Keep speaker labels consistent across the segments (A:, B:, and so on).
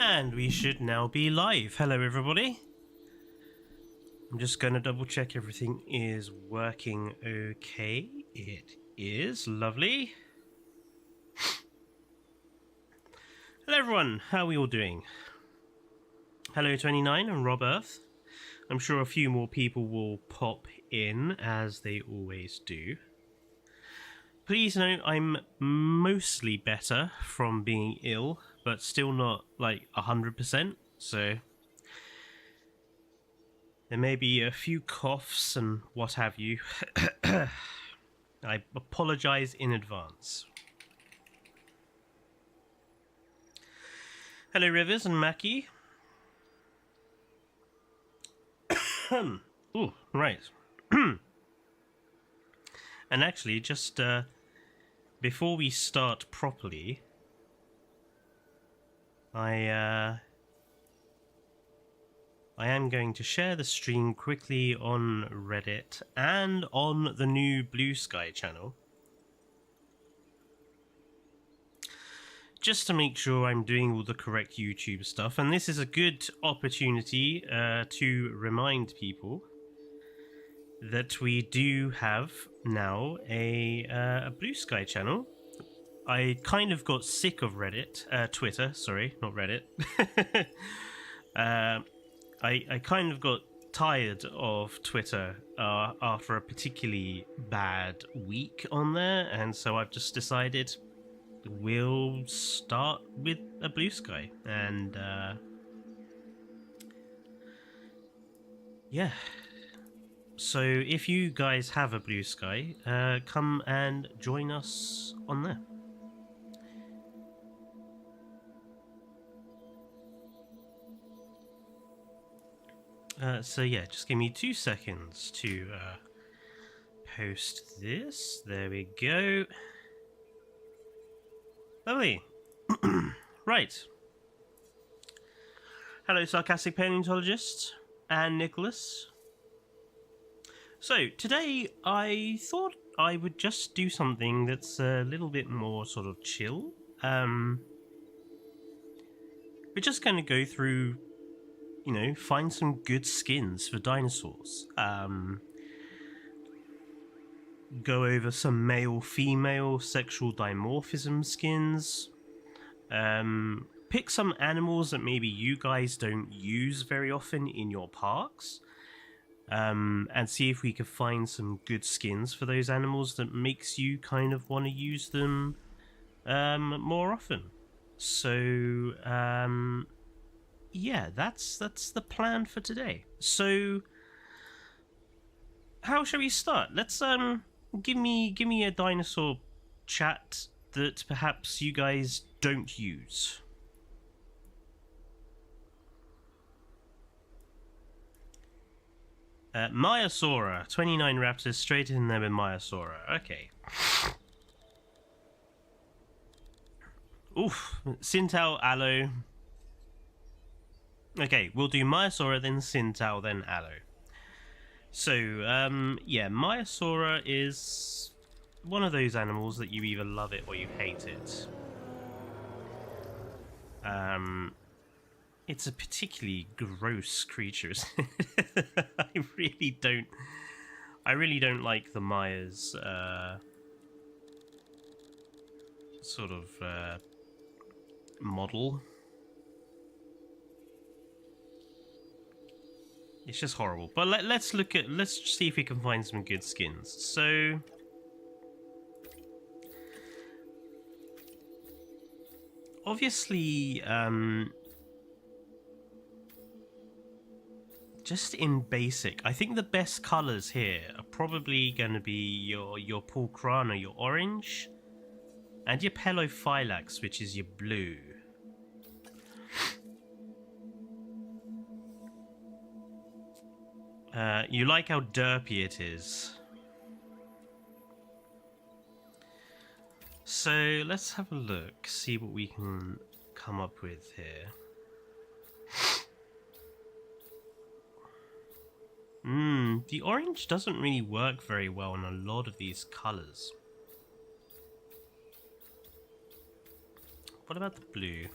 A: And we should now be live. Hello everybody. I'm just going to double check everything is working okay. It is. Lovely. Hello everyone, how are we all doing? Hello 29 and Rob Earth. I'm sure a few more people will pop in as they always do. Please note I'm mostly better from being ill, but still not like 100%, so there may be a few coughs and what have you. I apologize in advance. Hello Rivers and Mackie. Ooh, right. And actually, just before we start properly, I am going to share the stream quickly on Reddit and on the new Blue Sky channel, just to make sure I'm doing all the correct YouTube stuff. And this is a good opportunity to remind people that we do have now a Blue Sky channel. I kind of got sick of Twitter, sorry, not Reddit. I kind of got tired of Twitter after a particularly bad week on there, and so I've just decided we'll start with a Blue Sky, and yeah. So if you guys have a Blue Sky, come and join us on there. So yeah, just give me 2 seconds to post this. There we go. Lovely. Right. Hello, Sarcastic Paleontologist and Nicholas. So today I thought I would just do something that's a little bit more sort of chill. We're just going to go through, you know, find some good skins for dinosaurs. Go over some male-female sexual dimorphism skins. Pick some animals that maybe you guys don't use very often in your parks. And see if we can find some good skins for those animals that makes you kind of want to use them more often. So, yeah, that's the plan for today. So, how shall we start? Let's give me a dinosaur chat that perhaps you guys don't use. Maiasaura, 29 raptors, straight in there with Maiasaura. Okay. Oof, Sintao, Aloe. Okay, we'll do Maiasaura, then Sintao, then Aloe. So, yeah, Maiasaura is one of those animals that you either love it or you hate it. It's a particularly gross creature, isn't it? I really don't like the Maya's sort of model. It's just horrible. But let's see if we can find some good skins. So obviously, just in basic, I think the best colours here are probably going to be your Pulcrana, your orange, and your Pelophylax, which is your blue. You like how derpy it is. So let's have a look, see what we can come up with here. The orange doesn't really work very well on a lot of these colours. What about the blue?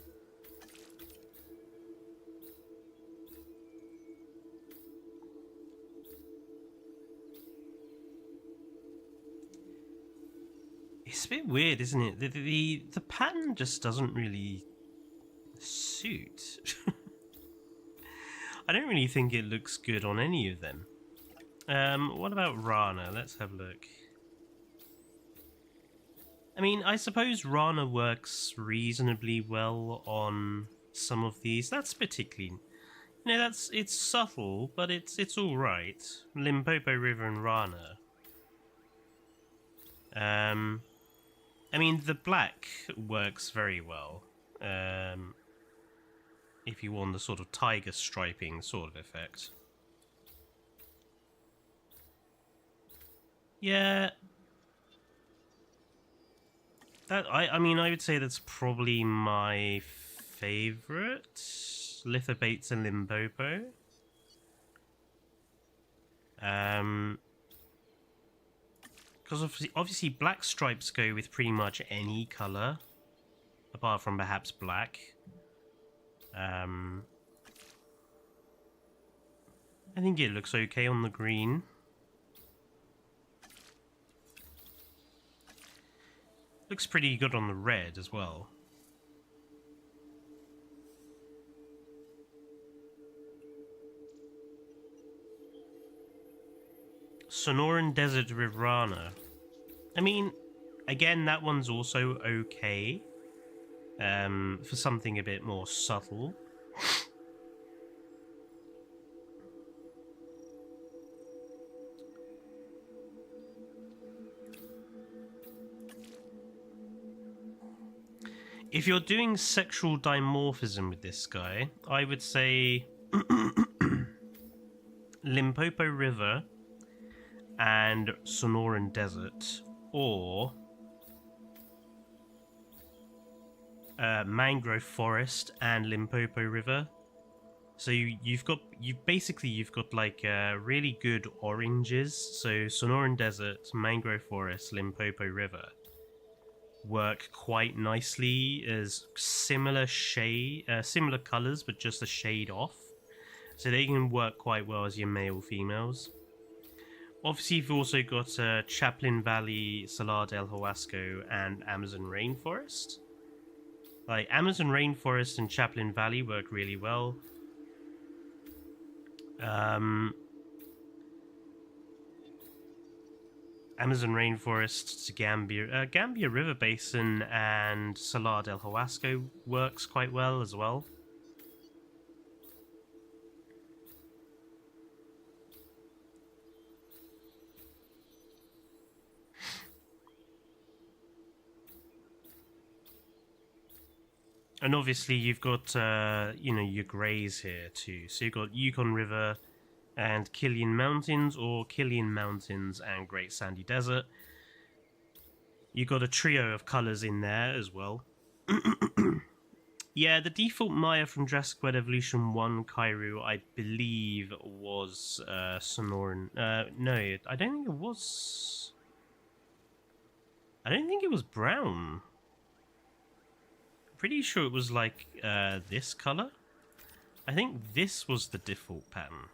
A: It's a bit weird, isn't it? The pattern just doesn't really suit. I don't really think it looks good on any of them. What about Rana? Let's have a look. I mean, I suppose Rana works reasonably well on some of these. That's particularly... You know, it's subtle, but it's alright. Limpopo River and Rana. I mean, the black works very well. If you want the sort of tiger striping sort of effect. Yeah. I mean, I would say that's probably my favourite. Lithobates and Limpopo. Because obviously black stripes go with pretty much any colour, apart from perhaps black. I think it looks okay on the green. Looks pretty good on the red as well. Sonoran Desert with Rana. I mean, again, that one's also okay. For something a bit more subtle. If you're doing sexual dimorphism with this guy, I would say Limpopo River and Sonoran Desert, or Mangrove Forest and Limpopo River. So you've got like really good oranges. So Sonoran Desert, Mangrove Forest, Limpopo River work quite nicely as similar colors, but just a shade off. So they can work quite well as your male females. Obviously, you've also got Chaplin Valley, Salar del Huasco, and Amazon Rainforest. Like, Amazon Rainforest and Chaplin Valley work really well. Amazon Rainforest to Gambia River Basin and Salar del Huasco works quite well as well. And obviously you've got, your greys here too. So you've got Yukon River and Killian Mountains, or Killian Mountains and Great Sandy Desert. You've got a trio of colours in there as well. Yeah, the default Maya from Jurassic World Evolution 1 Kairu, I believe, was Sonoran. No, I don't think it was... I don't think it was brown. Pretty sure it was like this colour. I think this was the default pattern.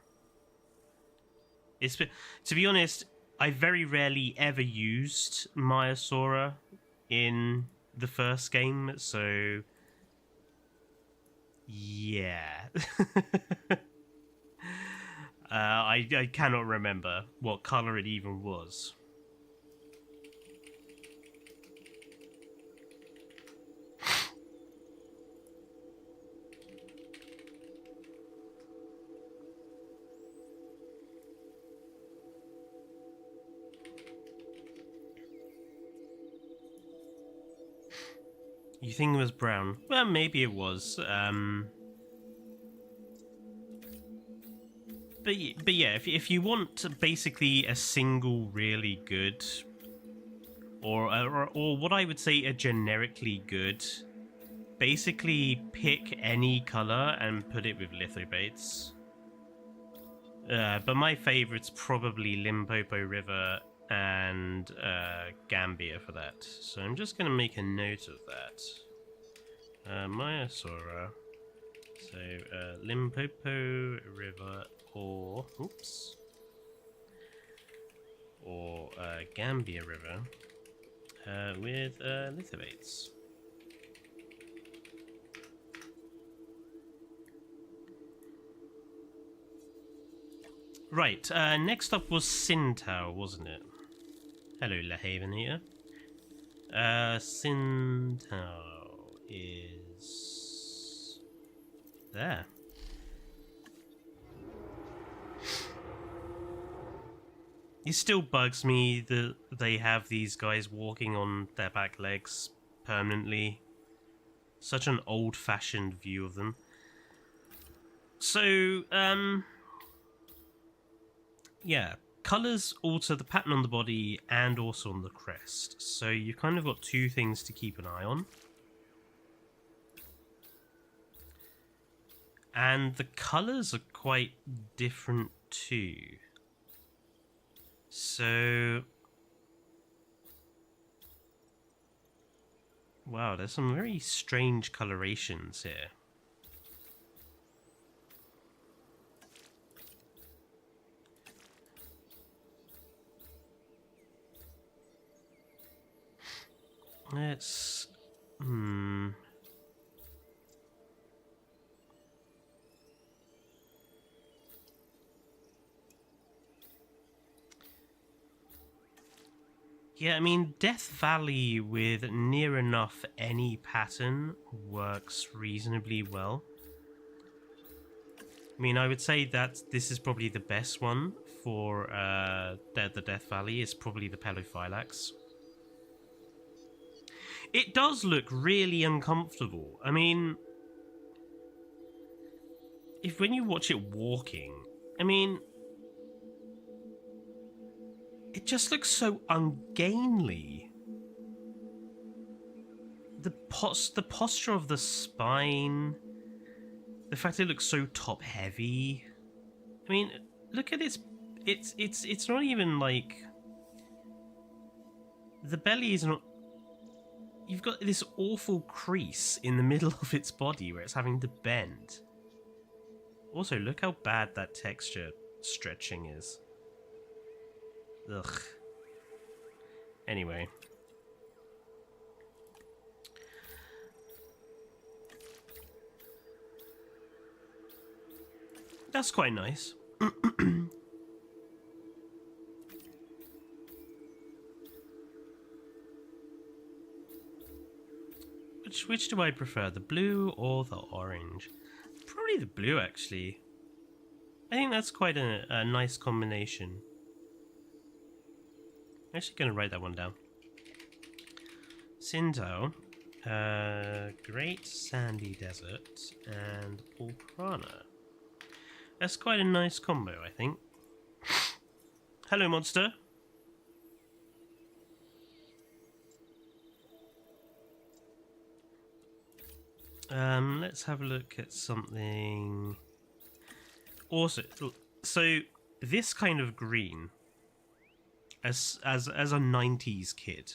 A: To be honest, I very rarely ever used Maiasaura in the first game, so yeah. I cannot remember what colour it even was. You think it was brown? Well, maybe it was. But yeah, if you want basically a single really good, or what I would say a generically good, basically pick any color and put it with lithobates. But my favorite's probably Limpopo River and Gambia for that. So I'm just going to make a note of that. Maiasaura. So Limpopo River or Gambia River. with lithobates. Right, next up was Sintao, wasn't it? Hello, LaHaven here. Sintao is there. It still bugs me that they have these guys walking on their back legs permanently. Such an old-fashioned view of them. So, yeah, colours alter the pattern on the body and also on the crest. So you've kind of got two things to keep an eye on. And the colours are quite different too. So... wow, there's some very strange colorations here. Let's... yeah, I mean, Death Valley with near enough any pattern works reasonably well. I mean, I would say that this is probably the best one for the Death Valley, is probably the Pelophylax. It does look really uncomfortable. I mean, when you watch it walking, I mean, it just looks so ungainly. The posture of the spine, the fact it looks so top heavy. I mean, look at it's not even like the belly is not. You've got this awful crease in the middle of its body where it's having to bend. Also, look how bad that texture stretching is. Ugh. Anyway. That's quite nice. Which do I prefer, the blue or the orange? Probably the blue, actually. I think that's quite a nice combination. I'm actually going to write that one down. Sintao, Great Sandy Desert, and Pulprana. That's quite a nice combo, I think. Hello, monster. Let's have a look at something. Also, so this kind of green, as a 90s kid,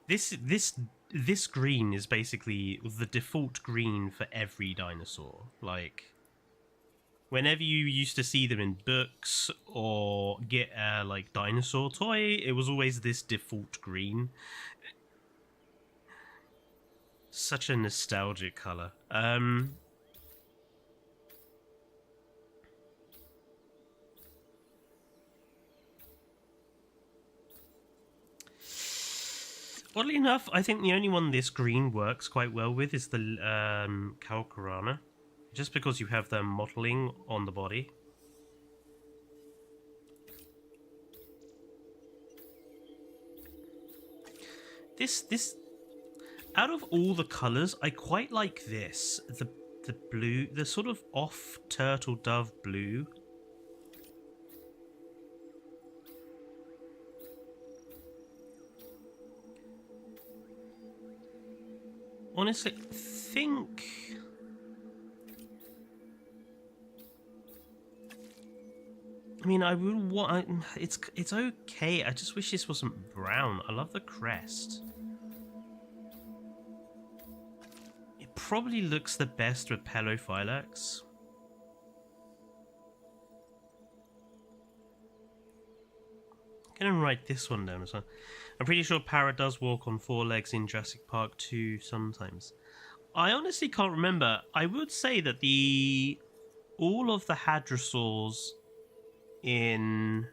A: this green is basically the default green for every dinosaur. Like, whenever you used to see them in books or get a like dinosaur toy, it was always this default green. Such a nostalgic color. Oddly enough, I think the only one this green works quite well with is the Calcarana, just because you have the mottling on the body. This out of all the colors, I quite like this. The blue, the sort of off turtle dove blue. Honestly, think... I mean, I would want... It's okay. I just wish this wasn't brown. I love the crest. It probably looks the best with Pelophylax. I'm gonna write this one down as well. I'm pretty sure Parrot does walk on 4 legs in Jurassic Park 2 sometimes. I honestly can't remember. I would say that all of the hadrosaurs in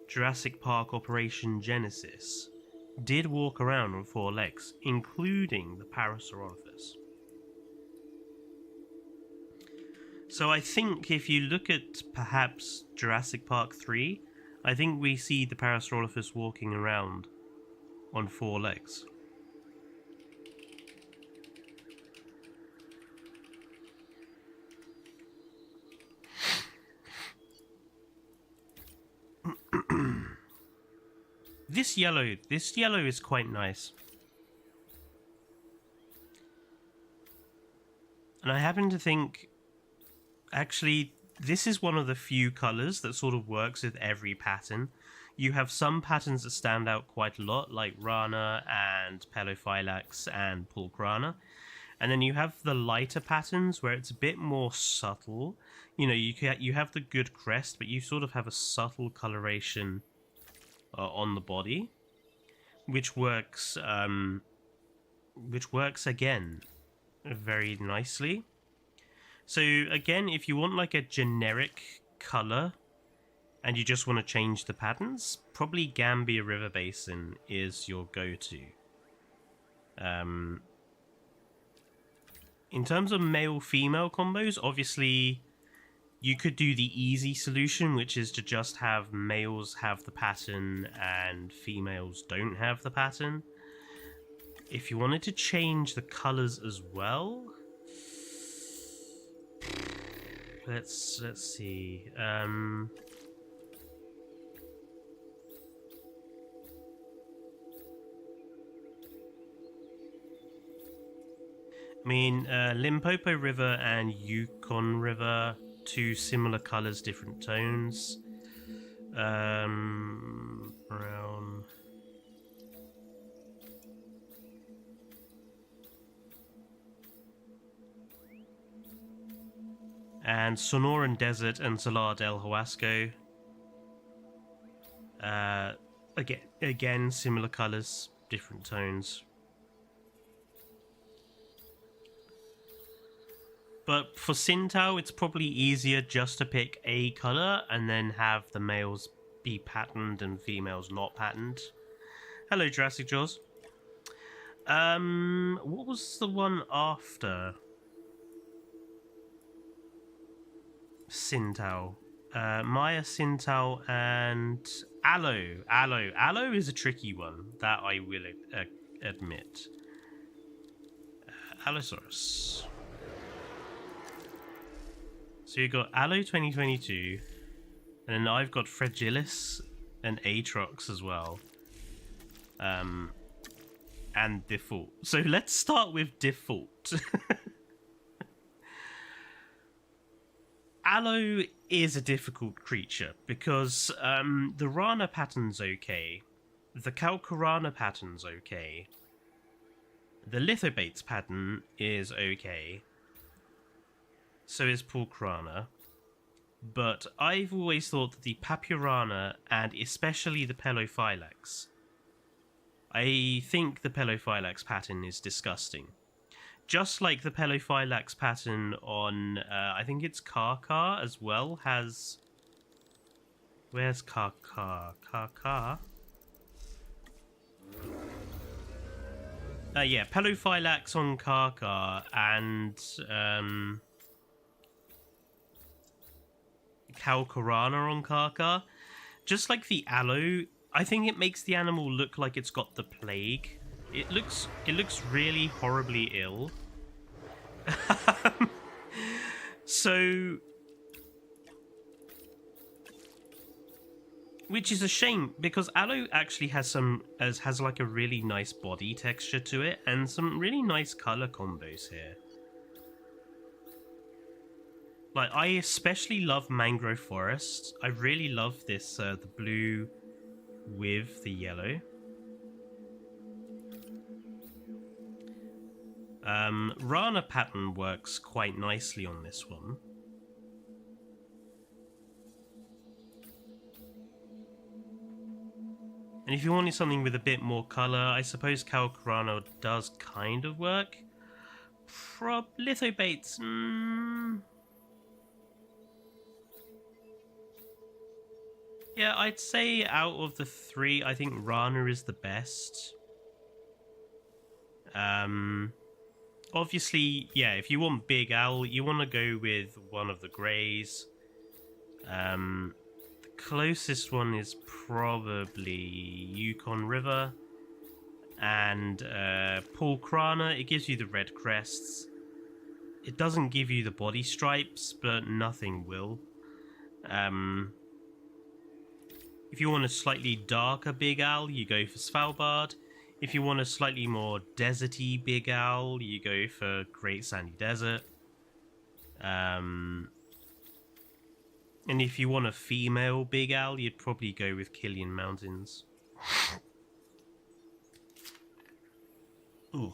A: Jurassic Park Operation Genesis did walk around on 4 legs, including the Parasaurolophus. So I think if you look at perhaps Jurassic Park 3, I think we see the Parasaurolophus walking around on 4 legs. This yellow is quite nice. And I happen to think, actually, this is one of the few colours that sort of works with every pattern. You have some patterns that stand out quite a lot, like Rana and Pelophylax and Pulchrana. And then you have the lighter patterns where it's a bit more subtle. You know, you have the good crest, but you sort of have a subtle coloration on the body, which works again very nicely. So again, if you want like a generic color and you just want to change the patterns, probably Gambia River Basin is your go-to. In terms of male-female combos, obviously you could do the easy solution, which is to just have males have the pattern and females don't have the pattern. If you wanted to change the colors as well, let's see. I mean, Limpopo River and Yukon River, 2 similar colors, different tones. Brown. And Sonoran Desert and Salar del Huasco. Again, similar colors, different tones. But for Sintao, it's probably easier just to pick a color and then have the males be patterned and females not patterned. Hello, Jurassic Jaws. What was the one after Sintao? Maya, Sintao, and Aloe. Aloe is a tricky one, that I will admit. Allosaurus. So you've got Aloe 2022, and then I've got Fragilis and Atrox as well. And Default. So let's start with Default. Aloe is a difficult creature because the Rana pattern's okay, the Calcarana pattern's okay, the Lithobates pattern is okay, so is Pulchrana, but I've always thought that the Papurana and especially the Pelophylax, I think the Pelophylax pattern is disgusting. Just like the Pelophylax pattern on, I think it's Karkar as well, has... Where's Karkar? Karkar? Yeah, Pelophylax on Karkar and Calcarana on Karkar. Just like the Aloe, I think it makes the animal look like it's got the plague. It looks really horribly ill. So, which is a shame because Aloe actually has like a really nice body texture to it and some really nice color combos here. Like, I especially love Mangrove Forest. I really love this, the blue with the yellow. Rana pattern works quite nicely on this one. And And if you wanted something with a bit more colour, I suppose Calcarano does kind of work. Lithobates, yeah, I'd say out of the three, I think Rana is the best. Obviously, yeah, if you want Big Owl, you want to go with one of the greys. The closest one is probably Yukon River. And Pulkrana, it gives you the red crests. It doesn't give you the body stripes, but nothing will. If you want a slightly darker Big Owl, you go for Svalbard. If you want a slightly more deserty Big Owl, you go for Great Sandy Desert. And if you want a female Big Owl, you'd probably go with Killian Mountains. Ooh.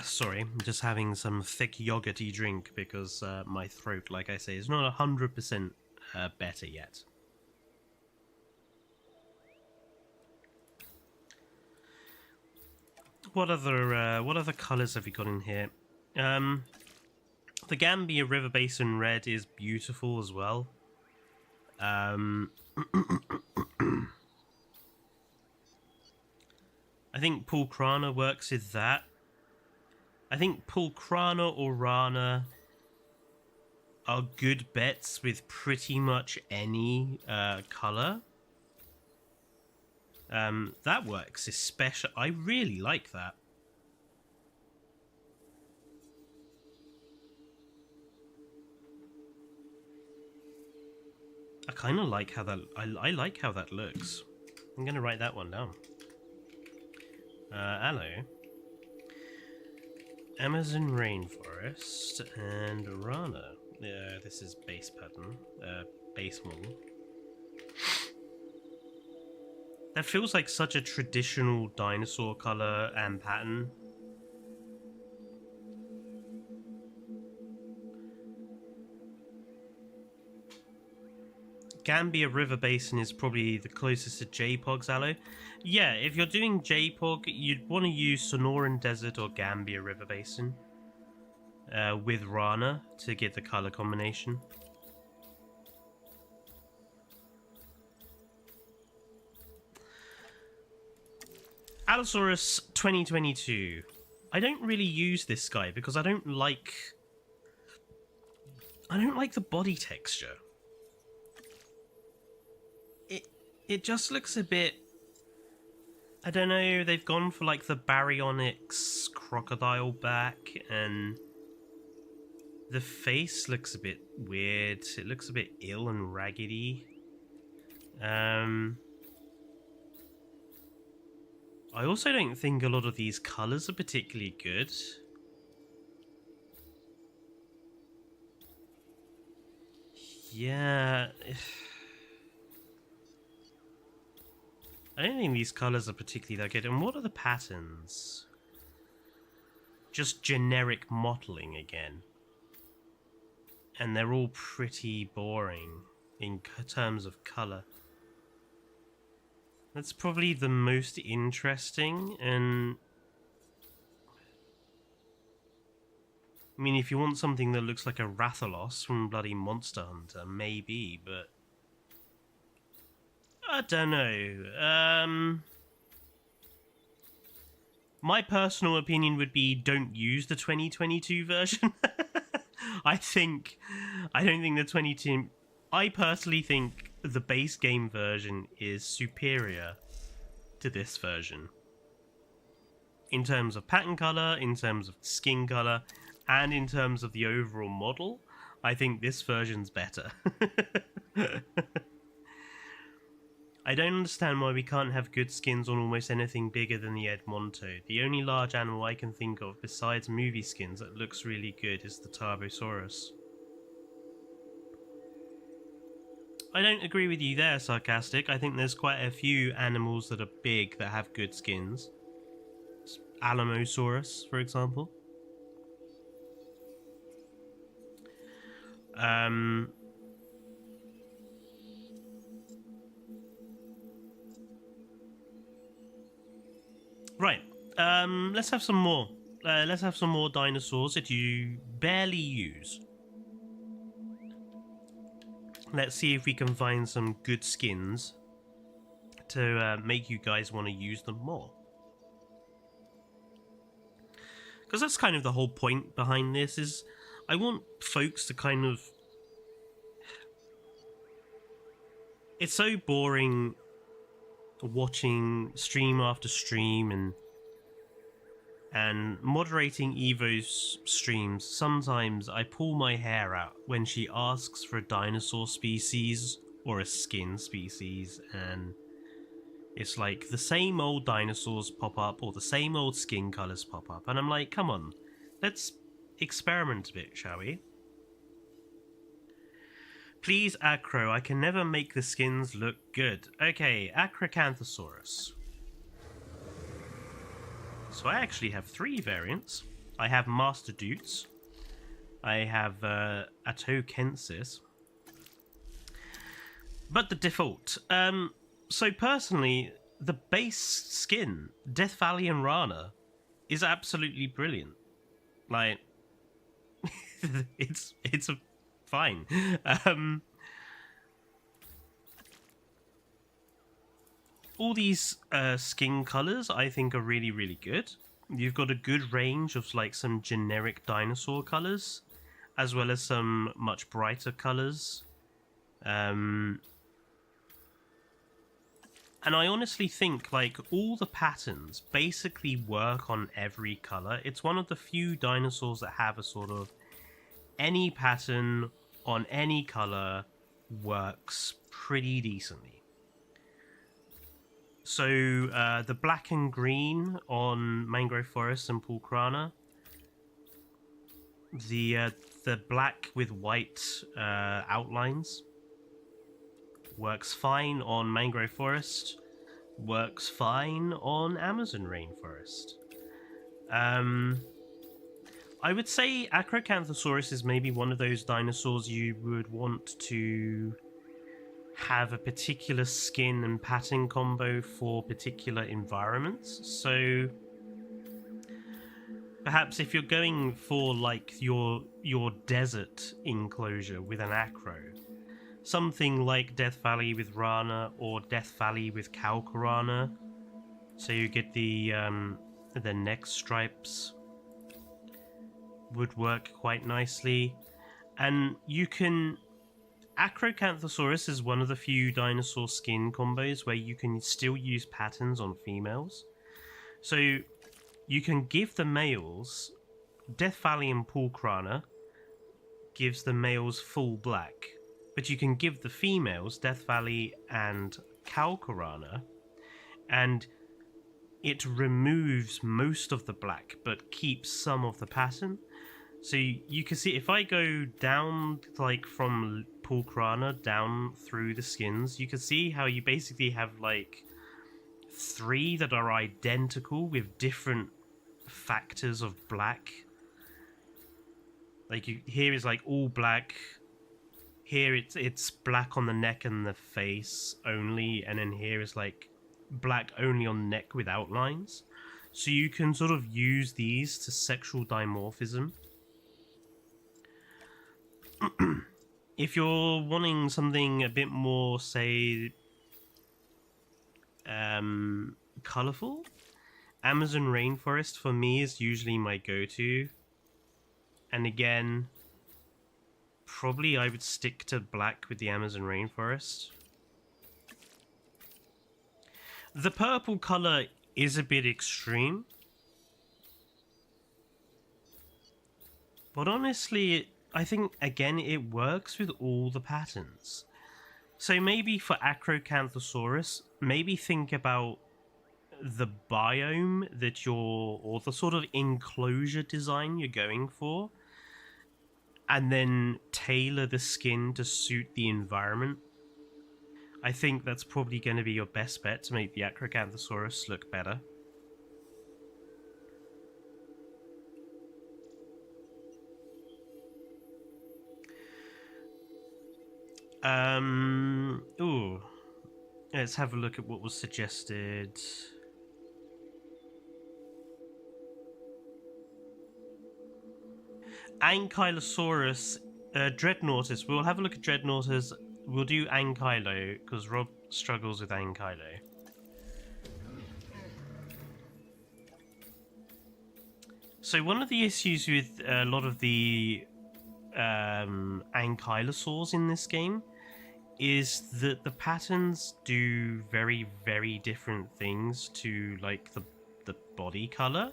A: Sorry, I'm just having some thick yogurty drink because my throat, like I say, is not 100% better yet. What other colours have we got in here? The Gambia River Basin Red is beautiful as well. I think Pulkrana works with that. I think Pulkrana or Rana are good bets with pretty much any colour. That works especially. I really like that. I kind of like how that. I like how that looks. I'm gonna write that one down. Aloe, Amazon rainforest, and Rana. This is base pattern. Base model. That feels like such a traditional dinosaur color and pattern. Gambia River Basin is probably the closest to JPOG's Aloe. Yeah, if you're doing JPOG, you'd want to use Sonoran Desert or Gambia River Basin with Rana to get the color combination. Allosaurus 2022. I don't really use this guy because I don't like the body texture. It just looks a bit, I don't know, they've gone for like the Baryonyx crocodile back, and the face looks a bit weird. It looks a bit ill and raggedy. I also don't think a lot of these colours are particularly good. Yeah. I don't think these colours are particularly that good. And what are the patterns? Just generic mottling again. And they're all pretty boring in terms of colour. That's probably the most interesting, and I mean, if you want something that looks like a Rathalos from bloody Monster Hunter, maybe, but I don't know. My personal opinion would be don't use the 2022 version. I don't think the 22... I personally think the base game version is superior to this version. In terms of pattern color, in terms of skin color, and in terms of the overall model, I think this version's better. I don't understand why we can't have good skins on almost anything bigger than the Edmonto. The only large animal I can think of besides movie skins that looks really good is the Tarbosaurus. I don't agree with you there, Sarcastic. I think there's quite a few animals that are big that have good skins. Alamosaurus, for example. Right. Let's have some more. Let's have some more dinosaurs that you barely use. Let's see if we can find some good skins to make you guys want to use them more. Because that's kind of the whole point behind this, is I want folks to kind of... It's so boring watching stream after stream and moderating Evo's streams. Sometimes I pull my hair out when she asks for a dinosaur species or a skin species, and it's like the same old dinosaurs pop up or the same old skin colours pop up, and I'm like, come on, let's experiment a bit, shall we? Please, Acro, I can never make the skins look good. Okay, Acrocanthosaurus. So I actually have 3 variants. I have Master Dutes. I have Atokensis. But the default. So personally, the base skin, Death Valley and Rana, is absolutely brilliant. Like, it's a fine. All these skin colors I think are really, really good. You've got a good range of like some generic dinosaur colors, as well as some much brighter colors. And I honestly think like all the patterns basically work on every color. It's one of the few dinosaurs that have a sort of any pattern on any color works pretty decently. So the black and green on Mangrove Forest and Pulkrana, the black with white outlines works fine on Mangrove Forest, works fine on Amazon Rainforest. I would say Acrocanthosaurus is maybe one of those dinosaurs you would want to have a particular skin and pattern combo for particular environments. So perhaps if you're going for like your desert enclosure with an acro, something like Death Valley with Rana or Death Valley with Calcarana, so you get the neck stripes, would work quite nicely. And you can... Acrocanthosaurus is one of the few dinosaur skin combos where you can still use patterns on females. So you can give the males... Death Valley and Pulkrana gives the males full black, but you can give the females, Death Valley and Calcarana, and it removes most of the black but keeps some of the pattern. So you can see if I go down like from Pulkrana down through the skins, you can see how you basically have like 3 that are identical with different factors of black. Like here is like all black. Here it's black on the neck and the face only, and then here is like black only on the neck with outlines. So you can sort of use these to sexual dimorphism. If you're wanting something a bit more, say, colourful, Amazon Rainforest for me is usually my go-to. And again, probably I would stick to black with the Amazon Rainforest. The purple colour is a bit extreme, but honestly, I think, again, it works with all the patterns. So maybe for Acrocanthosaurus, maybe think about the biome that you're... or the sort of enclosure design you're going for, and then tailor the skin to suit the environment. I think that's probably going to be your best bet to make the Acrocanthosaurus look better. Ooh. Let's have a look at what was suggested. Ankylosaurus, Dreadnoughtus. We'll have a look at Dreadnoughtus. We'll do Ankylo, because Rob struggles with Ankylo. So one of the issues with a lot of the Ankylosaurs in this game is that the patterns do very, very different things to, like, the body color.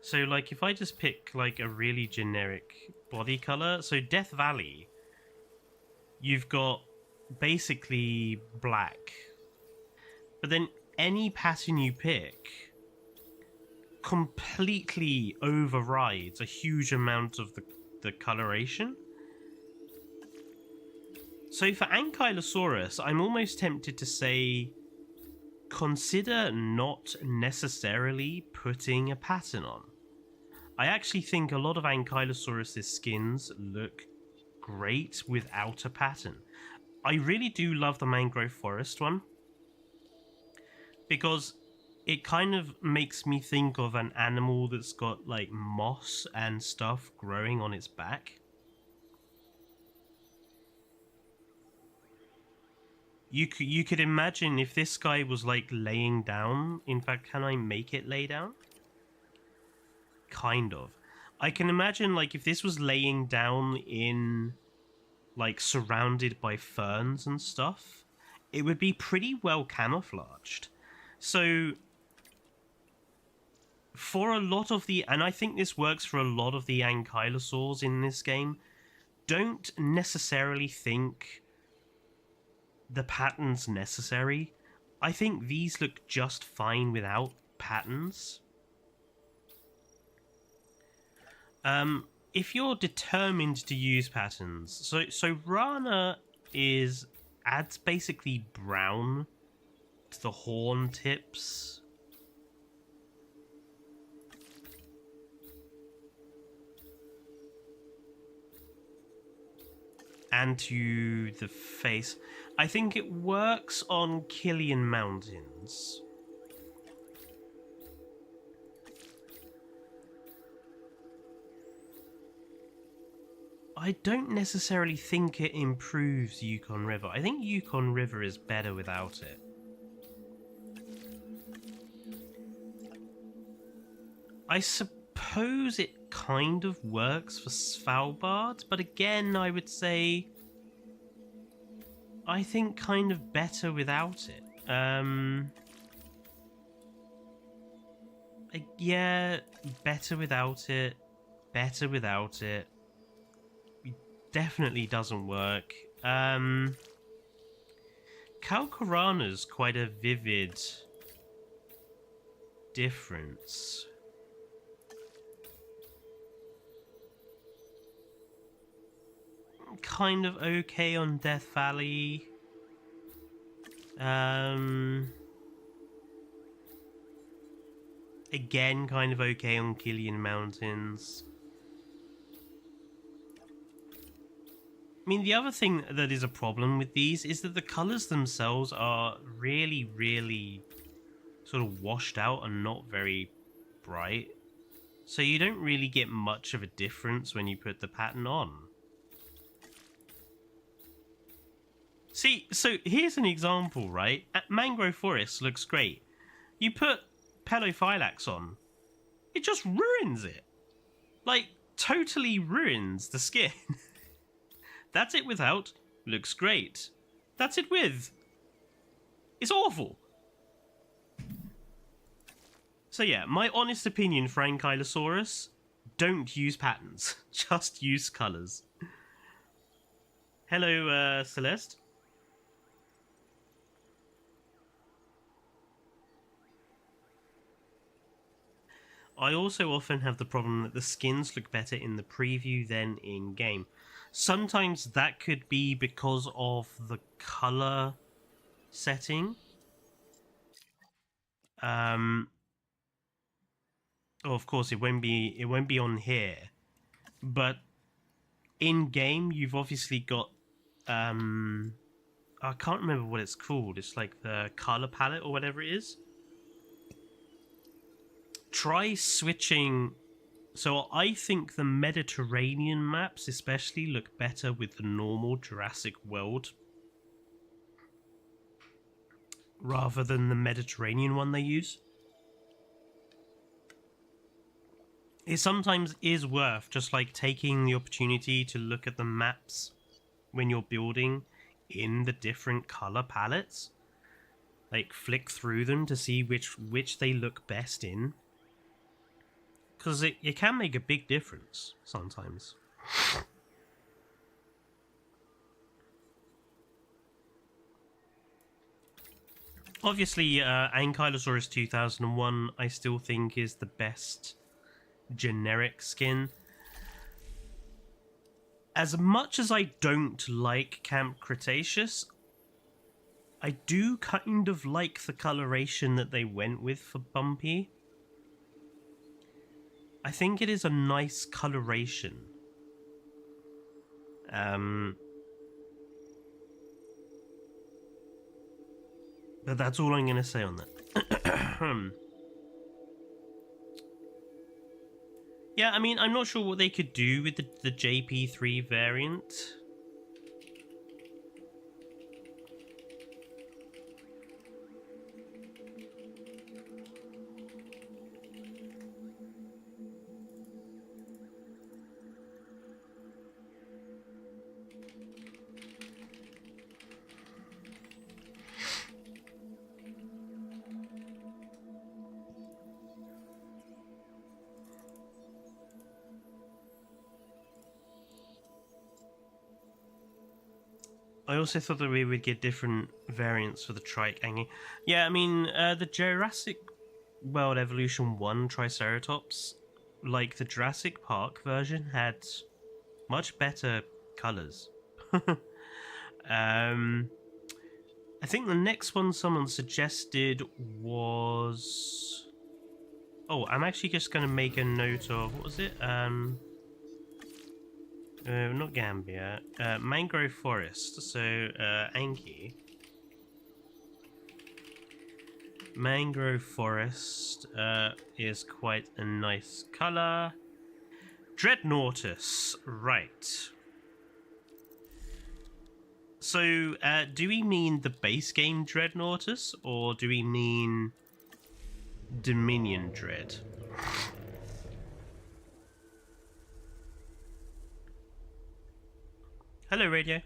A: So, like, if I just pick, like, a really generic body color, so Death Valley, you've got basically black. But then any pattern you pick completely overrides a huge amount of the coloration. So for Ankylosaurus, I'm almost tempted to say consider not necessarily putting a pattern on. I actually think a lot of Ankylosaurus' skins look great without a pattern. I really do love the mangrove forest one, because it kind of makes me think of an animal that's got, like, moss and stuff growing on its back. You could imagine if this guy was, like, laying down. In fact, can I make it lay down? Kind of. I can imagine, like, if this was laying down in, like, surrounded by ferns and stuff, it would be pretty well camouflaged. So for a lot of the, and I think this works for a lot of the Ankylosaurs in this game, don't necessarily think the pattern's necessary. I think these look just fine without patterns. If you're determined to use patterns, so Rana adds basically brown to the horn tips. And to the face. I think it works on Killian Mountains. I don't necessarily think it improves Yukon River. I think Yukon River is better without it. I suppose it kind of works for Svalbard, but again, I would say I think kind of better without it. Yeah, better without it. Better without it. It definitely doesn't work. Kalkarana's quite a vivid difference. Kind of okay on Death Valley. Again, kind of okay on Killian Mountains. I mean, the other thing that is a problem with these is that the colours themselves are really, really sort of washed out and not very bright. So you don't really get much of a difference when you put the pattern on. See, so here's an example, right? Mangrove Forest looks great. You put Pelophylax on, it just ruins it. Like, totally ruins the skin. That's it without, looks great. That's it with, it's awful. So yeah, my honest opinion for Ankylosaurus, don't use patterns. Just use colours. Hello, Celeste. I also often have the problem that the skins look better in the preview than in-game. Sometimes that could be because of the colour setting. Oh, of course, it won't be on here. But in-game, you've obviously got... I can't remember what it's called. It's like the colour palette or whatever it is. Try switching So I think the Mediterranean maps especially look better with the normal Jurassic World rather than the Mediterranean one they use. It sometimes is worth just like taking the opportunity to look at the maps when you're building in the different color palettes. Like flick through them to see which they look best in. Because it can make a big difference sometimes. Obviously, Ankylosaurus 2001 I still think is the best generic skin. As much as I don't like Camp Cretaceous, I do kind of like the coloration that they went with for Bumpy. I think it is a nice coloration. But that's all I'm going to say on that. Yeah, I mean, I'm not sure what they could do with the JP3 variant. I also thought that we would get different variants for the trike hanging. Yeah, I mean, the Jurassic World Evolution 1 Triceratops, like the Jurassic Park version, had much better colours. I think the next one someone suggested was... Oh, I'm actually just going to make a note of... What was it? Not Gambia. Mangrove Forest. So, Anki. Mangrove Forest is quite a nice colour. Dreadnoughtus. Right. So, do we mean the base game Dreadnoughtus, or do we mean Dominion Dread? Hello, radio.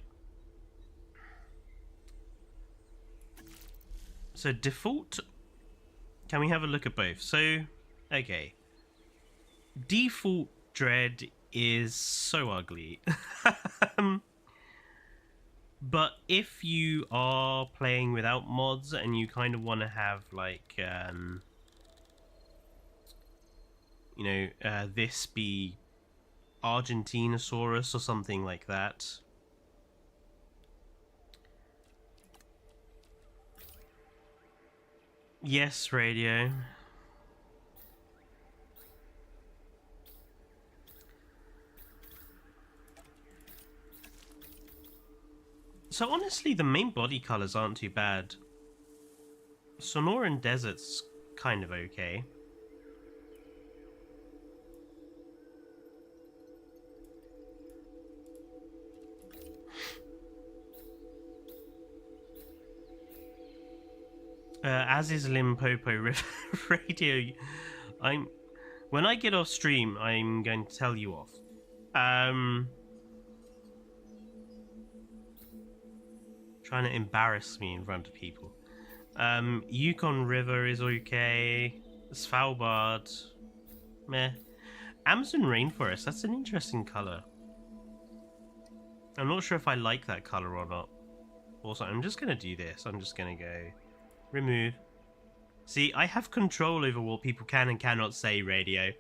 A: So, default... Can we have a look at both? So, okay. Default Dread is so ugly. But if you are playing without mods and you kind of want to have, like, you know, this be Argentinosaurus or something like that... Yes, radio. So honestly, the main body colors aren't too bad. Sonoran Desert's kind of okay. As is Limpopo Radio. When I get off stream, I'm going to tell you off. Trying to embarrass me in front of people. Yukon River is okay. Svalbard, meh. Amazon Rainforest, that's an interesting color. I'm not sure if I like that color or not. Also, I'm just gonna do this. I'm just gonna go remove. See, I have control over what people can and cannot say, radio.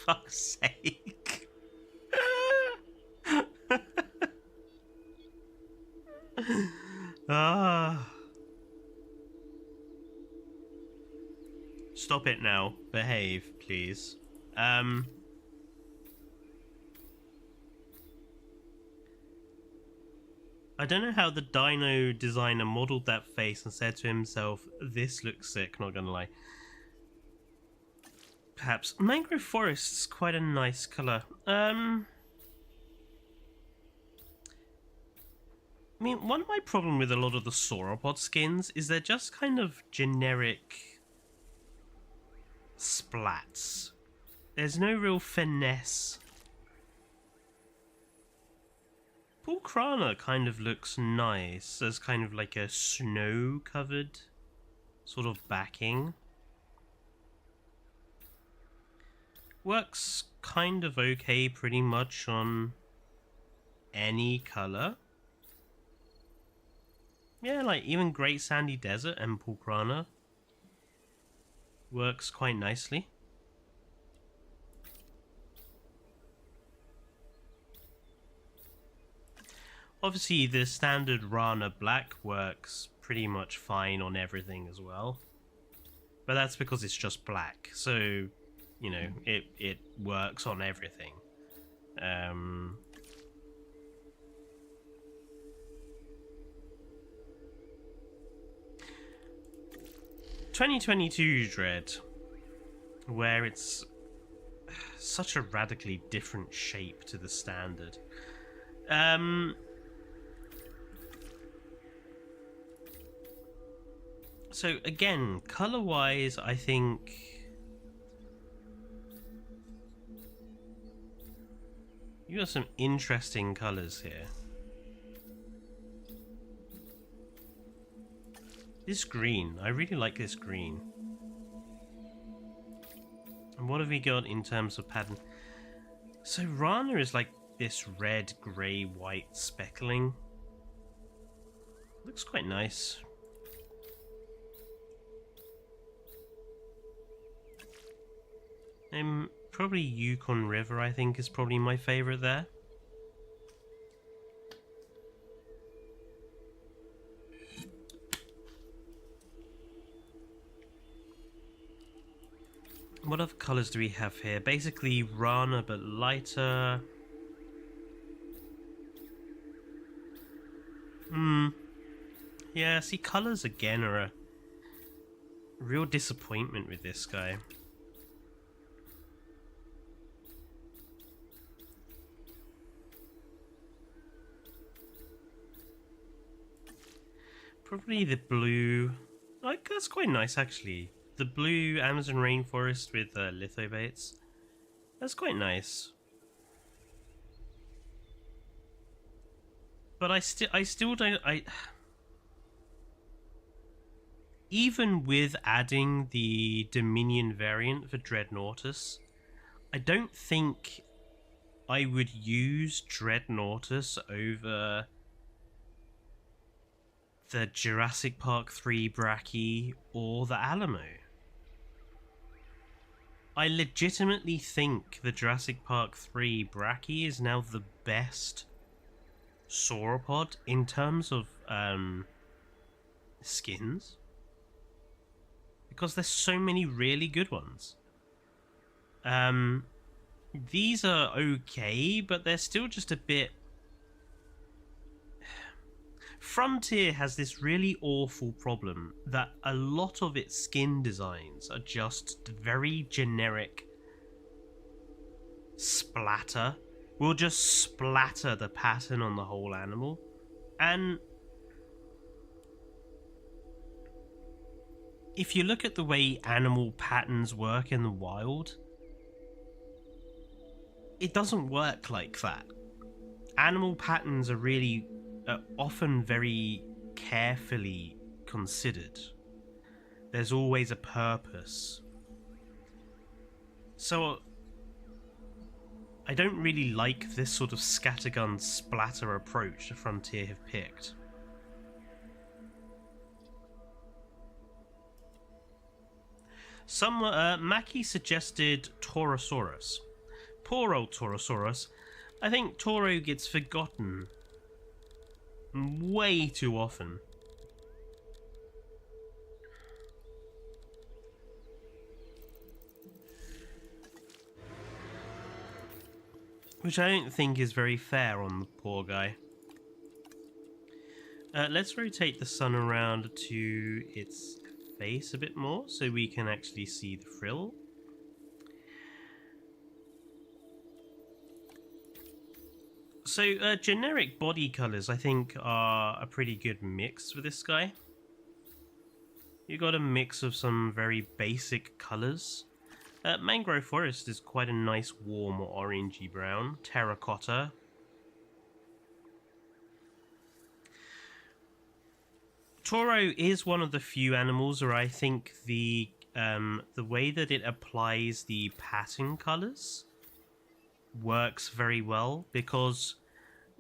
A: Fuck's sake. Stop it now. Behave, please. I don't know how the dino designer modelled that face and said to himself, this looks sick, not gonna lie. Perhaps. Mangrove forest's quite a nice colour. I mean, one of my problem with a lot of the sauropod skins is they're just kind of generic splats. There's no real finesse. Pulcrana kind of looks nice as kind of like a snow-covered sort of backing. Works kind of okay pretty much on any colour. Yeah, like even Great Sandy Desert and Pulcrana works quite nicely. Obviously, the standard Rana Black works pretty much fine on everything as well. But that's because it's just black, so, you know, it works on everything. 2022 Dread, where it's such a radically different shape to the standard. So again, color-wise, I think you got some interesting colors here. This green, I really like this green. And what have we got in terms of pattern? So Rana is like this red, grey, white speckling. Looks quite nice. Probably Yukon River, I think, is probably my favourite there. What other colours do we have here? Basically Rana, but lighter. Yeah, see, colours again are a real disappointment with this guy. Probably the blue. Like, that's quite nice, actually. The blue Amazon rainforest with lithobates. That's quite nice. But I still don't. Even with adding the Dominion variant for Dreadnoughtus, I don't think I would use Dreadnoughtus over the Jurassic Park 3 Bracky or the Alamo. I legitimately think the Jurassic Park 3 Bracky is now the best sauropod in terms of skins, because there's so many really good ones. These are okay, but they're still just a bit... Frontier has this really awful problem that a lot of its skin designs are just very generic splatter. We'll just splatter the pattern on the whole animal. And if you look at the way animal patterns work in the wild, it doesn't work like that. Animal patterns are really often very carefully considered. There's always a purpose. So I don't really like this sort of scattergun splatter approach the Frontier have picked. Some Mackie suggested Torosaurus. Poor old Torosaurus. I think Toro gets forgotten way too often. Which I don't think is very fair on the poor guy. Let's rotate the sun around to its face a bit more so we can actually see the frill. So generic body colors I think are a pretty good mix for this guy. You got a mix of some very basic colors. Mangrove forest is quite a nice warm orangey brown. Terracotta. Toro is one of the few animals where I think the way that it applies the pattern colors works very well, because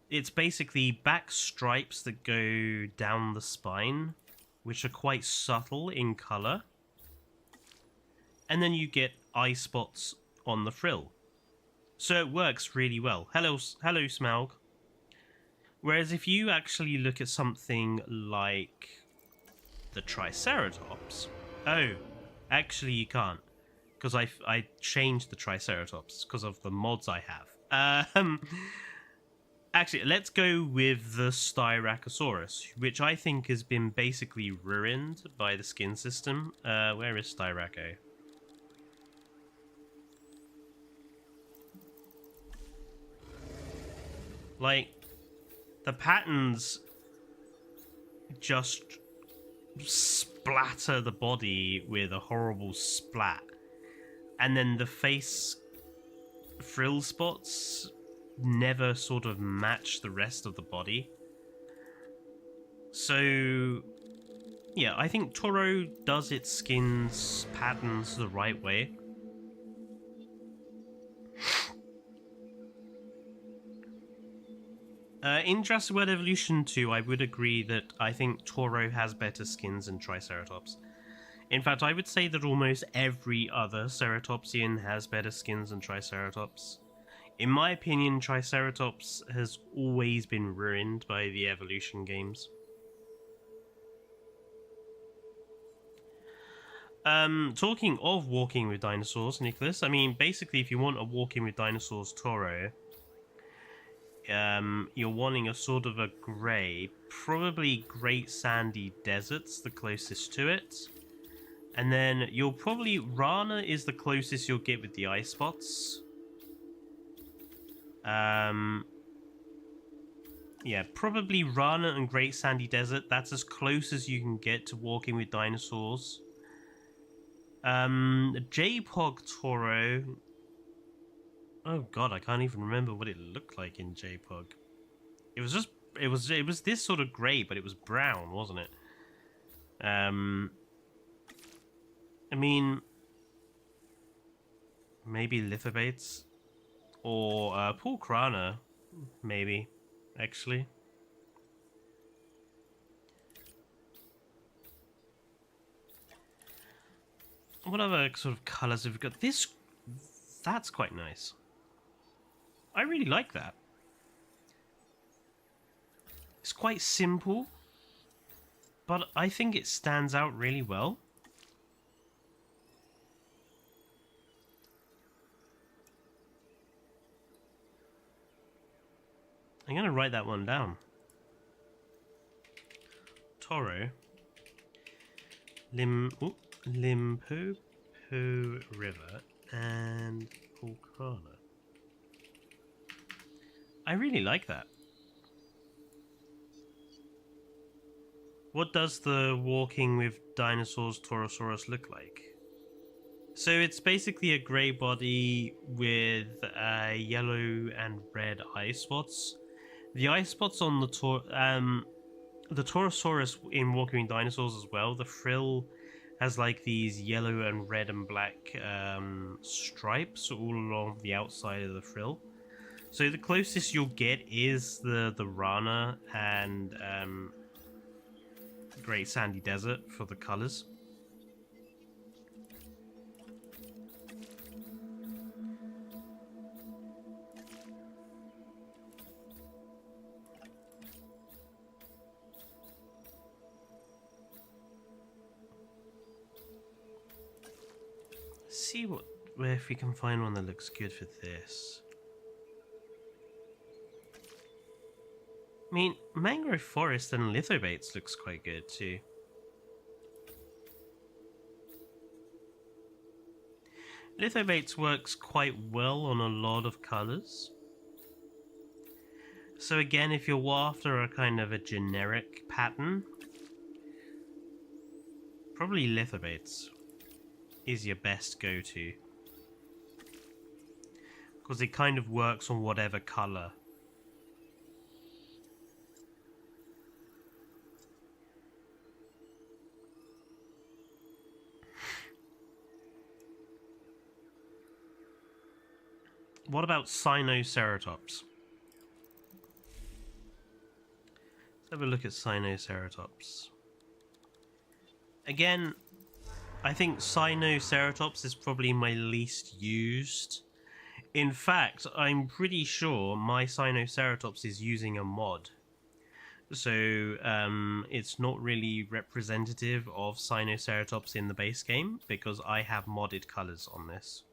A: it's basically back stripes that go down the spine, which are quite subtle in color, and then you get eye spots on the frill. So it works really well. Hello, Smaug. Whereas if you actually look at something like the Triceratops... Oh, actually you can't, because I changed the Triceratops because of the mods I have. Actually, let's go with the Styracosaurus, which I think has been basically ruined by the skin system. Where is Styraco? Like, the patterns just splatter the body with a horrible splat. And then the face frill spots never sort of match the rest of the body. So, yeah, I think Toro does its skin's patterns the right way. In Jurassic World Evolution 2, I would agree that I think Toro has better skins than Triceratops. In fact, I would say that almost every other Ceratopsian has better skins than Triceratops. In my opinion, Triceratops has always been ruined by the evolution games. Talking of walking with dinosaurs, Nicholas, I mean, basically, if you want a walking with dinosaurs Toro, you're wanting a sort of a grey, probably Great Sandy Desert's the closest to it. And then you'll probably... Rana is the closest you'll get with the eye spots. Yeah, probably Rana and Great Sandy Desert. That's as close as you can get to walking with dinosaurs. J-Pog Toro... Oh god, I can't even remember what it looked like in J-Pog. It was just... It was this sort of grey, but it was brown, wasn't it? I mean... Maybe Lithobates? Or Paul Krana, maybe, actually. What other sort of colours have we got? This... That's quite nice. I really like that. It's quite simple, but I think it stands out really well. I'm going to write that one down. Toro. Limpopo River and Pulkrana. I really like that. What does the walking with dinosaurs Torosaurus look like? So it's basically a grey body with yellow and red eye spots. The eye spots on the Torosaurus in Walking with Dinosaurs as well. The frill has like these yellow and red and black stripes all along the outside of the frill. So the closest you'll get is the Rana and Great Sandy Desert for the colours. See if we can find one that looks good for this. I mean, mangrove forest and lithobates looks quite good too. Lithobates works quite well on a lot of colours. So again, if you're after a kind of a generic pattern, probably lithobates is your best go-to. Because it kind of works on whatever colour. What about Sinoceratops? Let's have a look at Sinoceratops. Again, I think Sinoceratops is probably my least used. In fact, I'm pretty sure my Sinoceratops is using a mod. So it's not really representative of Sinoceratops in the base game because I have modded colours on this.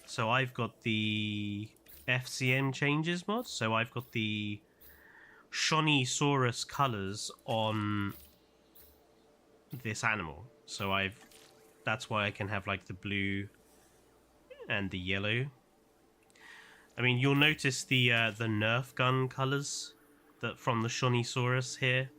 A: So I've got the FCM changes mod, so I've got the Shonisaurus colours on this animal. So that's why I can have like the blue and the yellow. I mean, you'll notice the Nerf gun colours that from the Shonisaurus here.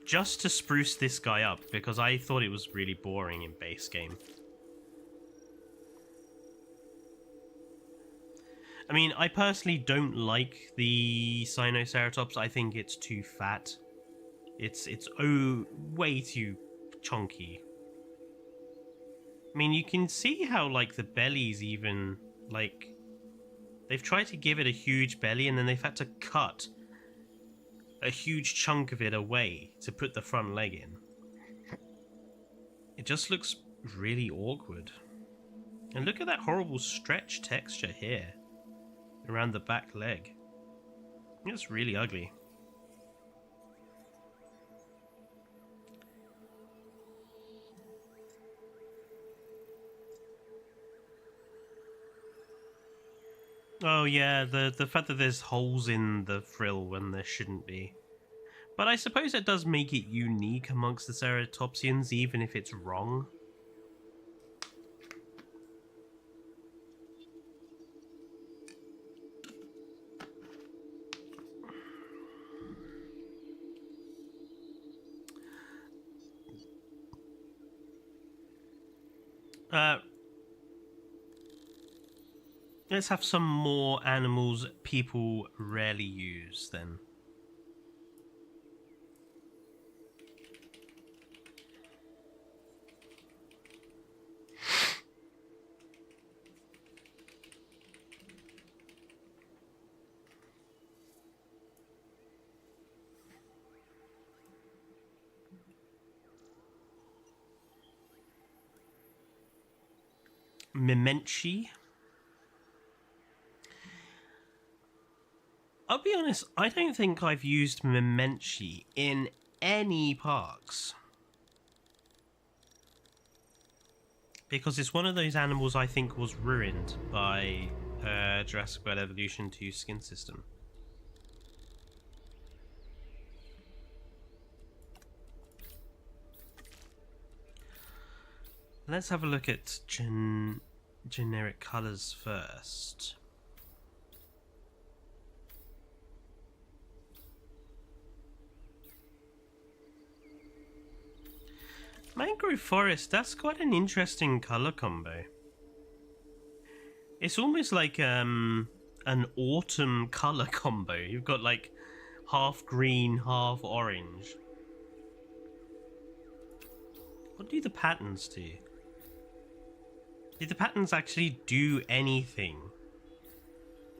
A: Just to spruce this guy up, because I thought it was really boring in base game. I mean, I personally don't like the Sinoceratops. I think it's too fat. It's way too chunky. I mean, you can see how, like, the belly's even, like... They've tried to give it a huge belly, and then they've had to cut a huge chunk of it away to put the front leg in. It just looks really awkward. And look at that horrible stretch texture here around the back leg. It's really ugly. Oh yeah, the fact that there's holes in the frill when there shouldn't be. But I suppose it does make it unique amongst the ceratopsians, even if it's wrong. Let's have some more animals people rarely use, then. Memenchi. I'll be honest, I don't think I've used Memenchi in any parks. Because it's one of those animals I think was ruined by Jurassic World Evolution 2 skin system. Let's have a look at generic colours first. Mangrove forest, that's quite an interesting colour combo. It's almost like an autumn colour combo. You've got like half green, half orange. What do the patterns do? Did the patterns actually do anything?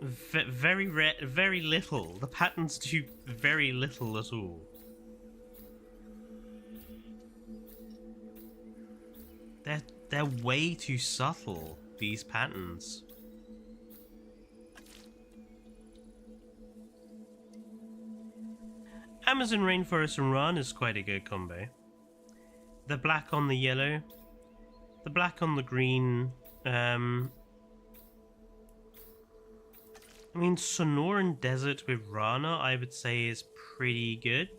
A: Very little. The patterns do very little at all. They're way too subtle, these patterns. Amazon rainforest and run is quite a good combo. The black on the yellow, the black on the green, I mean, Sonoran Desert with Rana, I would say, is pretty good.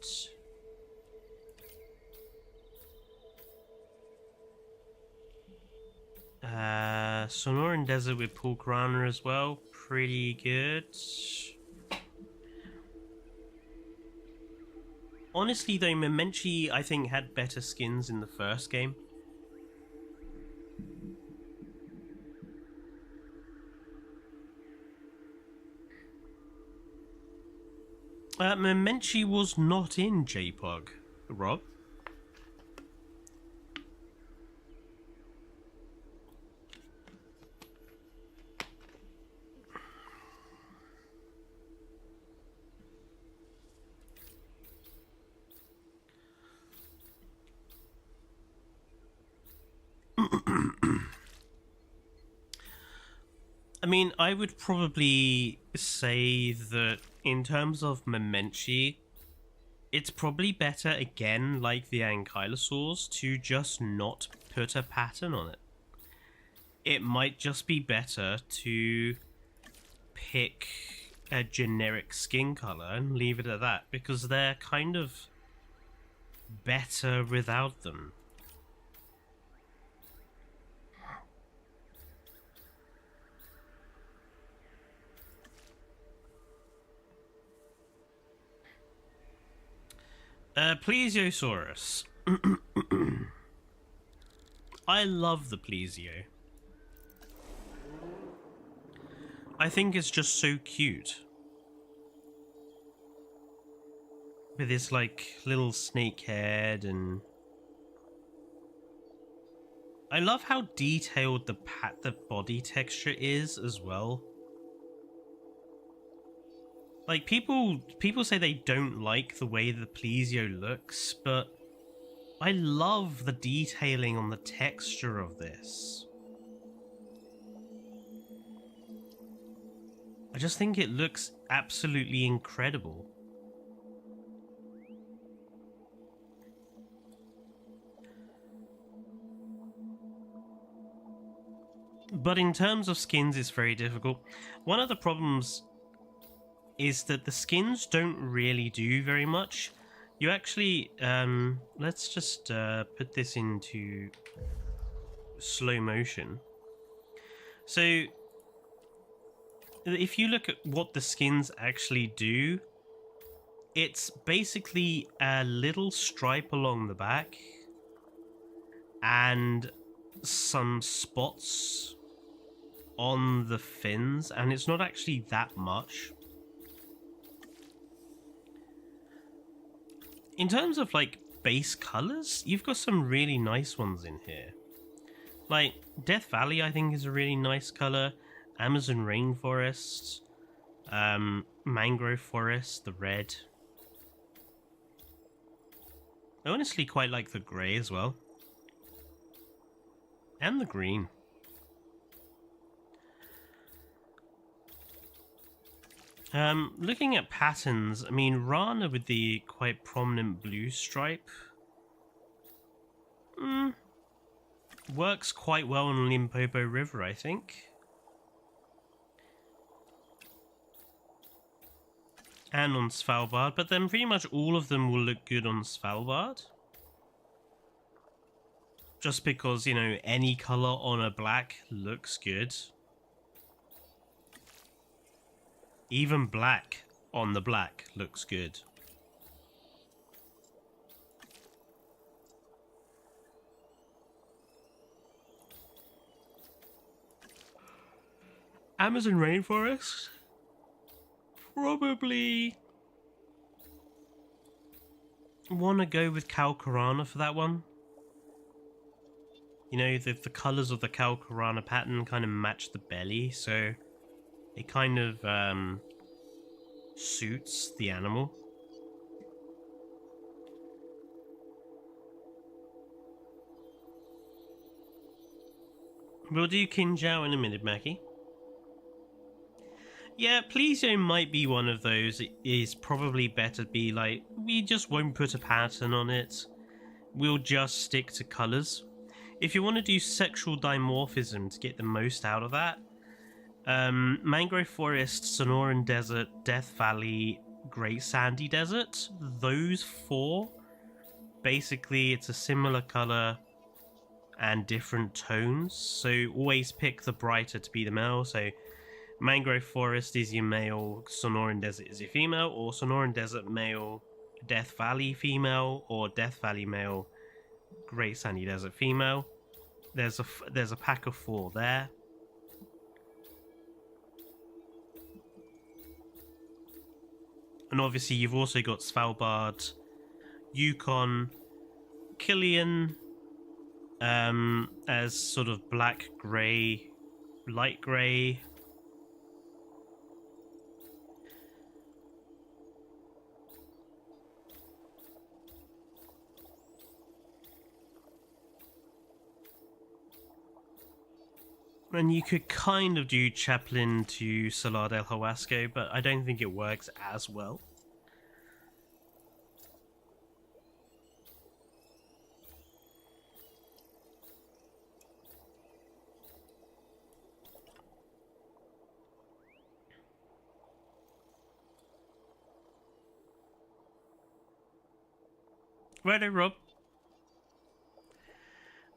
A: Sonoran Desert with Pork Rana as well, pretty good. Honestly, though, Memenchi, I think, had better skins in the first game. Memenchi was not in JPOG, Rob. I mean, I would probably say that in terms of Memenchi, it's probably better, again, like the ankylosaurs, to just not put a pattern on it. It might just be better to pick a generic skin color and leave it at that, because they're kind of better without them. Plesiosaurus. I love the plesio. I think it's just so cute. With his, like, little snake head and... I love how detailed the body texture is as well. Like, people say they don't like the way the plesio looks, but I love the detailing on the texture of this. I just think it looks absolutely incredible. But in terms of skins, it's very difficult. One of the problems is that the skins don't really do very much. You actually, let's just put this into slow motion. So, if you look at what the skins actually do, it's basically a little stripe along the back and some spots on the fins, and it's not actually that much. In terms of, like, base colors, you've got some really nice ones in here. Like, Death Valley, I think, is a really nice color. Amazon Rainforest. Mangrove Forest, the red. I honestly quite like the grey as well. And the green. Looking at patterns, I mean, Rana with the quite prominent blue stripe works quite well on Limpopo River, I think. And on Svalbard, but then pretty much all of them will look good on Svalbard. Just because, you know, any color on a black looks good. Even black on the black looks good. Amazon Rainforest? Probably want to go with Calcarana for that one. You know, the colours of the Calcarana pattern kind of match the belly, so it kind of suits the animal. We'll do Kinjao in a minute, Mackie. Yeah, Plesio might be one of those. It is probably better to be like, we just won't put a pattern on it. We'll just stick to colours. if you want to do sexual dimorphism to get the most out of that, Mangrove Forest, Sonoran Desert, Death Valley, Great Sandy Desert, those four, basically it's a similar color and different tones, so always pick the brighter to be the male. So Mangrove Forest is your male, Sonoran Desert is your female, or Sonoran Desert male, Death Valley female, or Death Valley male, Great Sandy Desert female. There's a pack of 4 there. And obviously you've also got Svalbard, Yukon, Killian, as sort of black, grey, light grey. And you could kind of do Chaplin to Salar del Huasco, but I don't think it works as well. Righto, Rob.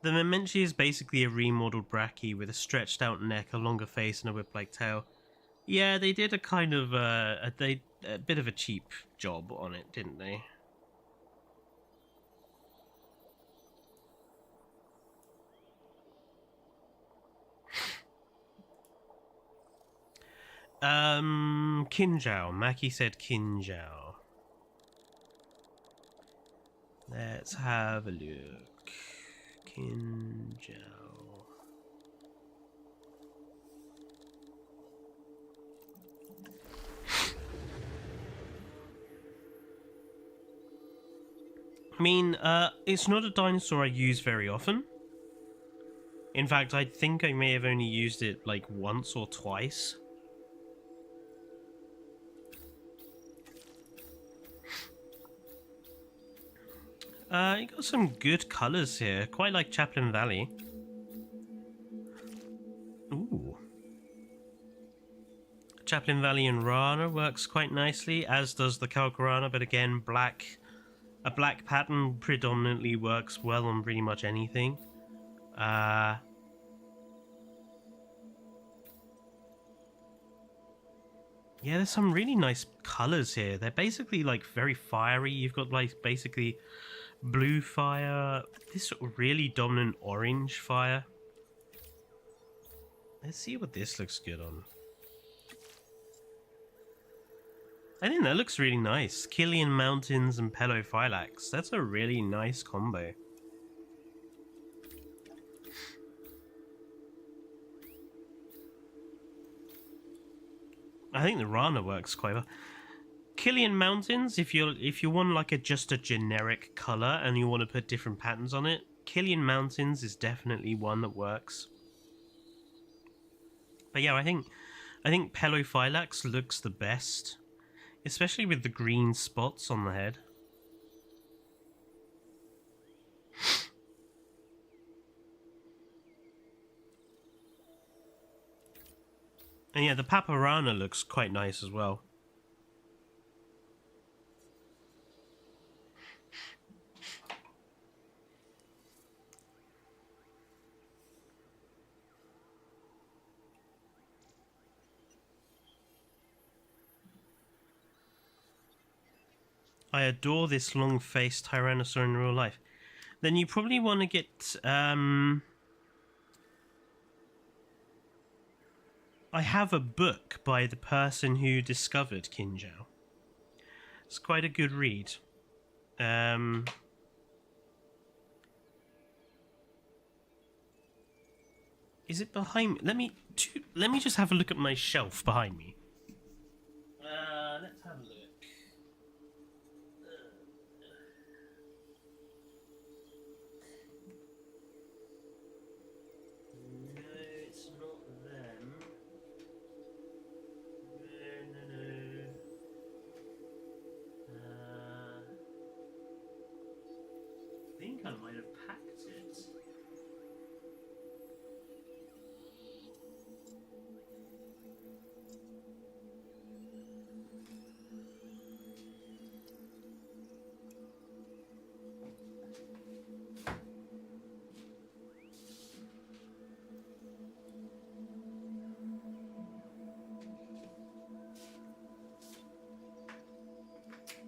A: The Memenchi is basically a remodeled Brachy with a stretched out neck, a longer face, and a whip-like tail. Yeah, they did a kind of a bit of a cheap job on it, didn't they? Kinjao. Maki said Kinjao. Let's have a look. Kinjao. I mean, it's not a dinosaur I use very often. In fact, I think I may have only used it like once or twice. You got some good colours here. Quite like Chaplin Valley. Ooh. Chaplin Valley and Rana works quite nicely, as does the Kalkarana, but again, a black pattern predominantly works well on pretty much anything. Yeah, there's some really nice colours here. They're basically like very fiery. You've got like basically blue fire, this really dominant orange fire. Let's see what this looks good on. I think that looks really nice. Killian Mountains and Pelophylax. That's a really nice combo. I think the Rana works quite well. Killian Mountains, if you want like just a generic color and you want to put different patterns on it, Killian Mountains is definitely one that works. But yeah, I think Pelophylax looks the best, especially with the green spots on the head. And yeah, the Paparana looks quite nice as well. I adore this long-faced Tyrannosaur in real life. Then you probably want to get... I have a book by the person who discovered Kinjao. It's quite a good read. Is it behind me? Let me just have a look at my shelf behind me. Let's have a look. No, it's not them. No. I think I might have packed it.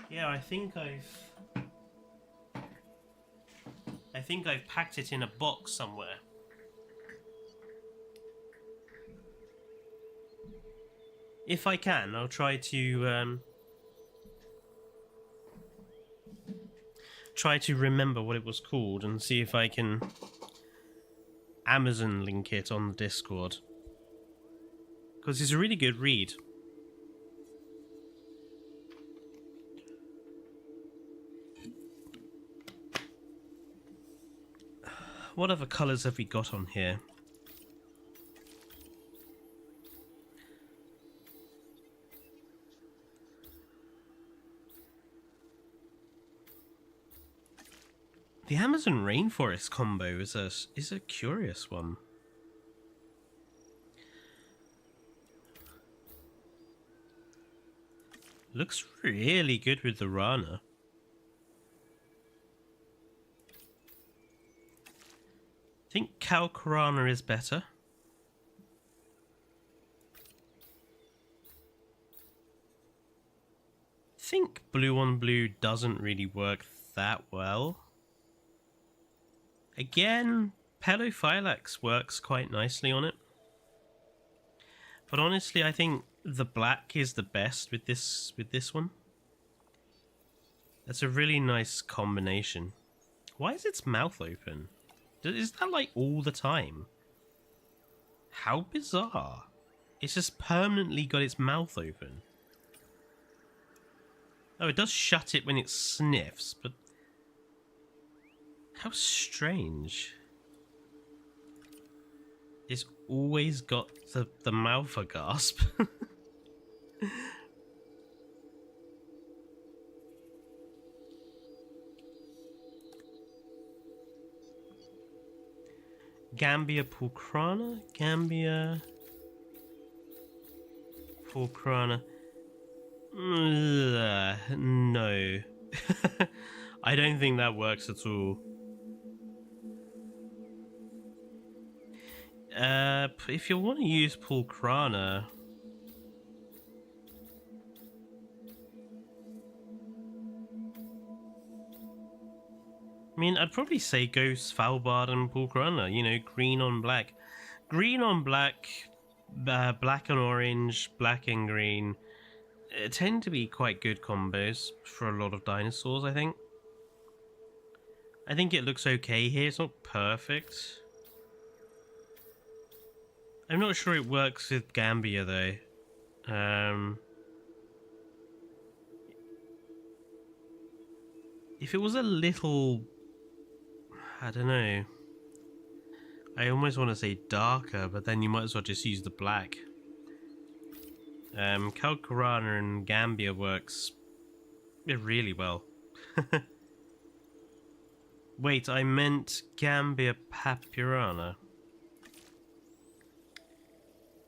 A: Yeah, I think I've packed it in a box somewhere. If I can, I'll try to remember what it was called and see if I can Amazon link it on the Discord. Because it's a really good read. What other colours have we got on here? The Amazon rainforest combo is a curious one. Looks really good with the Rana. I think Calcarana is better. I think blue on blue doesn't really work that well. Again, Pelophylax works quite nicely on it. But honestly, I think the black is the best with this one. That's a really nice combination. Why is its mouth open? Is that like all the time? How bizarre. It's just permanently got its mouth open. Oh, it does shut it when it sniffs, but how strange. It's always got the mouth gasp. Gambia pulchrana? Gambia pulchrana. No. I don't think that works at all. If you want to use pulchrana, I mean, I'd probably say go Svalbard and pulchrana, you know, green on black. Green on black, black and orange, black and green tend to be quite good combos for a lot of dinosaurs, I think. I think it looks okay here, it's not perfect. I'm not sure it works with Gambia though. If it was a little, I don't know. I almost want to say darker, but then you might as well just use the black. Calcarana and Gambia works really well. Wait, I meant Gambia Papyrana.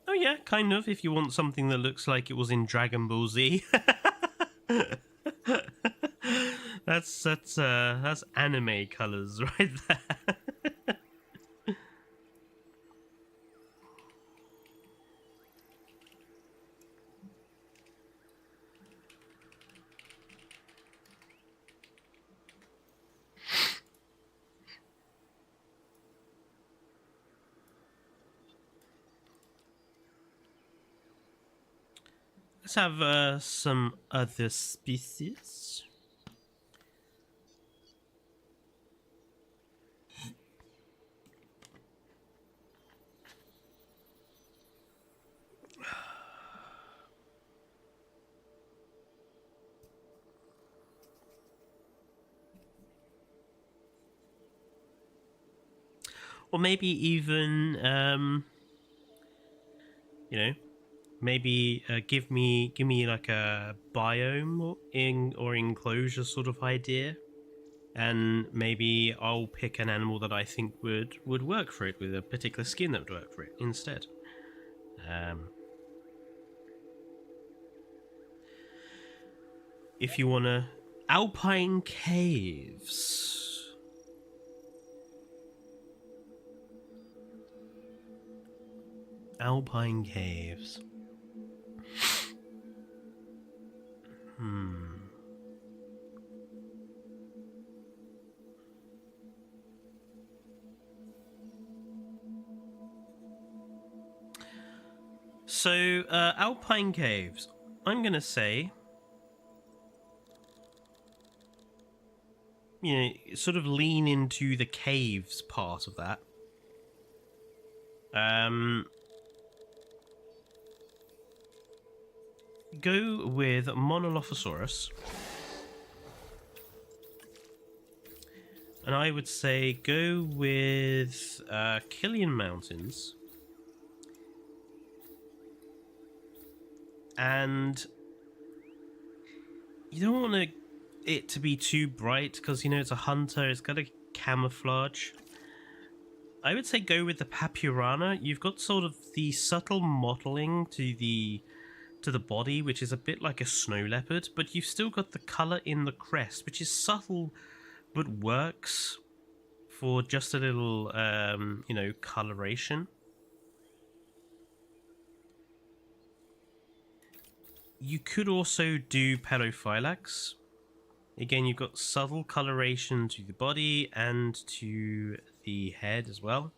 A: Oh yeah, kind of, if you want something that looks like it was in Dragon Ball Z. That's anime colors right there. Let's have some other species. Or maybe even, you know, maybe give me like a biome or enclosure sort of idea, and maybe I'll pick an animal that I think would work for it with a particular skin that would work for it instead. If you wanna, alpine caves. Alpine caves. So, alpine caves. I'm gonna say, you know, sort of lean into the caves part of that. Go with Monolophosaurus. And I would say go with Killian Mountains. And you don't want it to be too bright because, you know, it's a hunter. It's got a camouflage. I would say go with the Papurana. You've got sort of the subtle mottling to the body, which is a bit like a snow leopard, but you've still got the colour in the crest, which is subtle but works for just a little, you know, coloration. You could also do Pelophylax. Again, you've got subtle coloration to the body and to the head as well.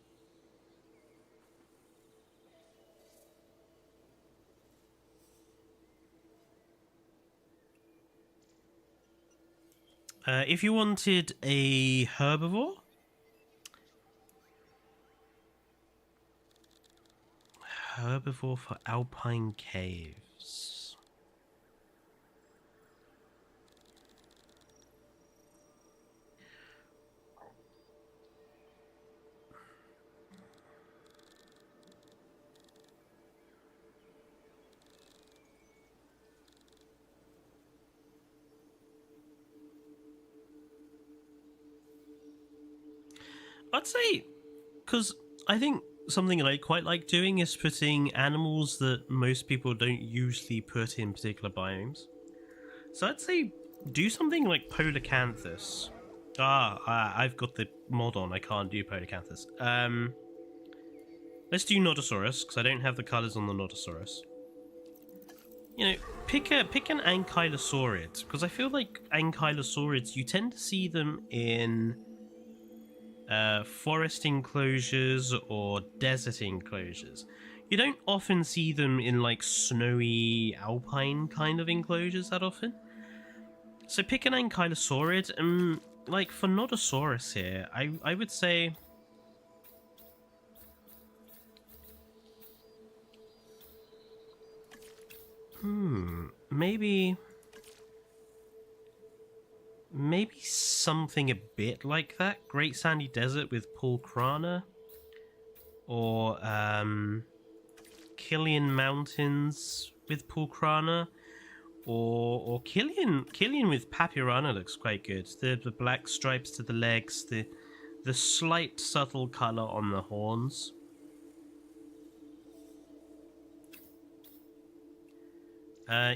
A: If you wanted a herbivore, for alpine caves. I'd say, because I think something that I quite like doing is putting animals that most people don't usually put in particular biomes. So I'd say do something like Polacanthus. I've got the mod on, I can't do Polacanthus. Let's do Nodosaurus, because I don't have the colours on the Nodosaurus. You know, pick an Ankylosaurid, because I feel like Ankylosaurids, you tend to see them in forest enclosures or desert enclosures. You don't often see them in like snowy alpine kind of enclosures that often. So pick an Ankylosaurid, and like for Nodosaurus here, I would say maybe something a bit like that. Great Sandy Desert with Pulcrana, or Killian Mountains with Pulcrana, or Killian with Papurana looks quite good. The black stripes to the legs, the slight subtle color on the horns.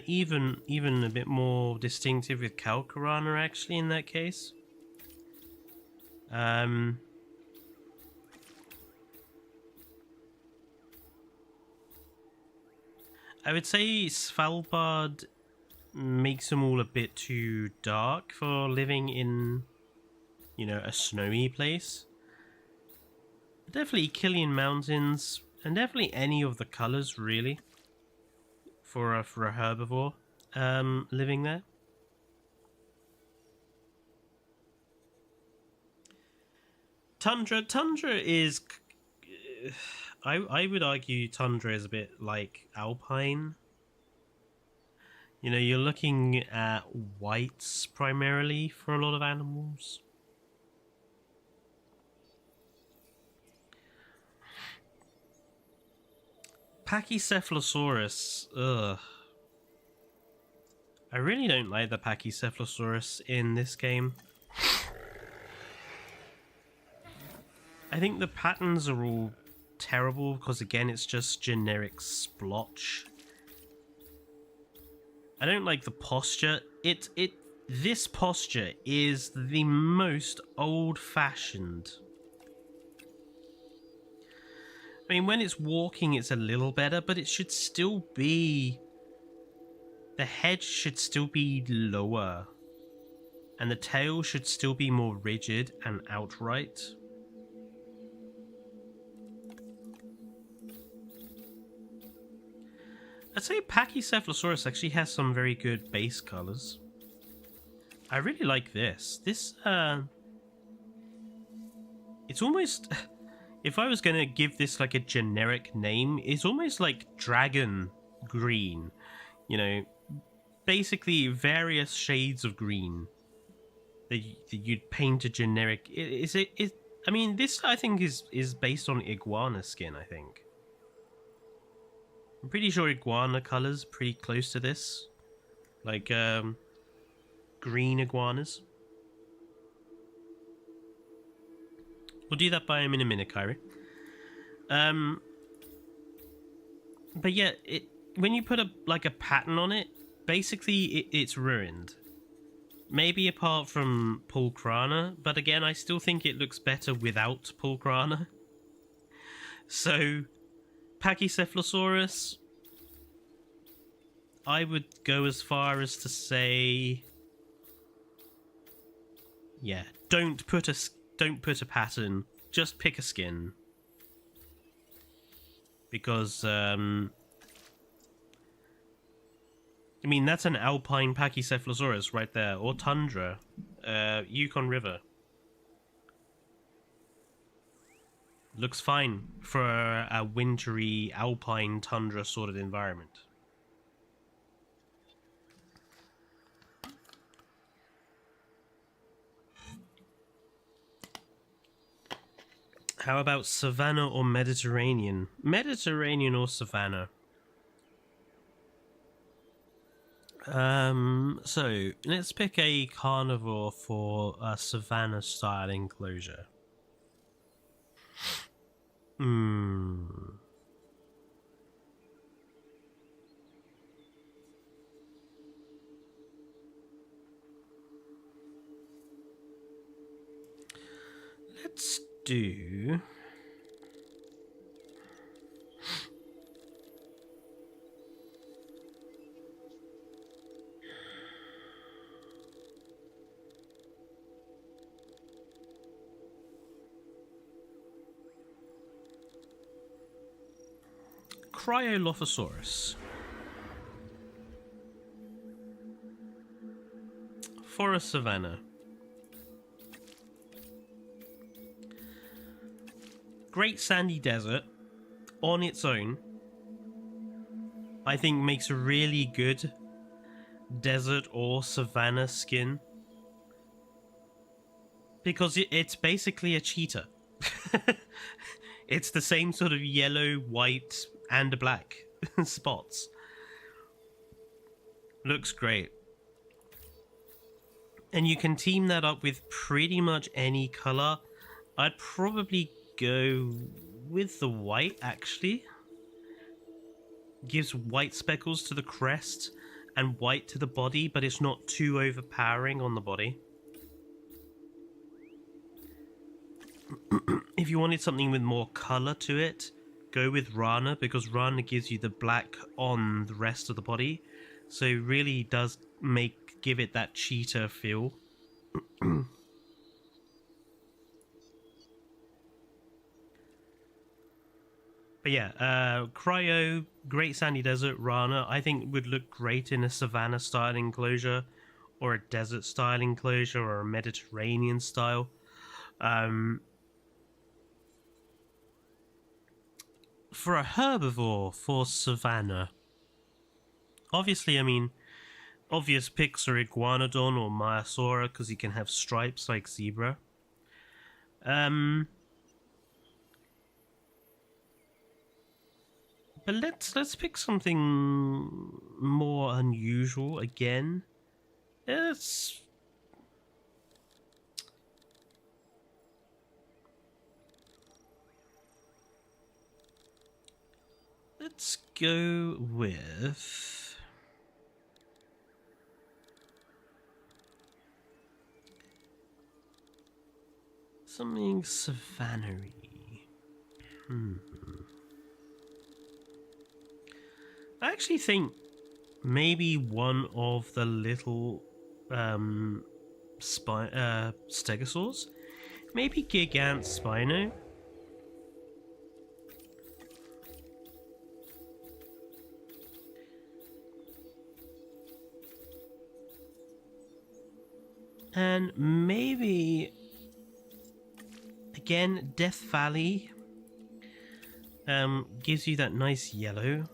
A: Even a bit more distinctive with Calcarana, actually, in that case. I would say Svalbard makes them all a bit too dark for living in, you know, a snowy place. Definitely Killian Mountains, and definitely any of the colors, really. For a herbivore living there. Tundra is, I would argue Tundra is a bit like Alpine. You know, you're looking at whites primarily for a lot of animals. Pachycephalosaurus, ugh. I really don't like the Pachycephalosaurus in this game. I think the patterns are all terrible because, again, it's just generic splotch. I don't like the posture. This posture is the most old-fashioned. I mean, when it's walking, it's a little better, but it should still be... The head should still be lower. And the tail should still be more rigid and outright. I'd say Pachycephalosaurus actually has some very good base colors. I really like this. This, it's almost... If I was going to give this like a generic name, it's almost like dragon green. You know, basically various shades of green that you'd paint a generic... I mean, this I think is based on iguana skin, I think. I'm pretty sure iguana colors pretty close to this. Like, green iguanas. We'll do that by him in a minute, Kyrie. But yeah, when you put a pattern on it, basically it's ruined. Maybe apart from pulcrana, but again, I still think it looks better without pulcrana. So, Pachycephalosaurus, I would go as far as to say, yeah, don't put a pattern, just pick a skin. Because, I mean, that's an alpine Pachycephalosaurus right there, or tundra, Yukon River. Looks fine for a wintry alpine tundra sort of environment. How about savanna or Mediterranean? Mediterranean or savanna? So let's pick a carnivore for a savanna style enclosure. Let's do... Cryolophosaurus. Forest savanna. Great sandy desert on its own, I think makes a really good desert or savanna skin, because it's basically a cheetah. It's the same sort of yellow, white, and black spots. Looks great. And you can team that up with pretty much any color. I'd probably go with the white, actually. Gives white speckles to the crest and white to the body, but it's not too overpowering on the body. If you wanted something with more color to it, go with Rana, because Rana gives you the black on the rest of the body, so it really does give it that cheetah feel. But yeah, Cryo, Great Sandy Desert, Rana, I think would look great in a savanna style enclosure, or a desert style enclosure, or a Mediterranean style. For a herbivore for savanna, obviously, I mean, obvious picks are Iguanodon or Maiasaura, because you can have stripes like zebra. But let's pick something more unusual again. Let's go with something savanna-y. I actually think maybe one of the little stegosaurs, maybe Gigant Spino. And maybe, again, Death Valley gives you that nice yellow.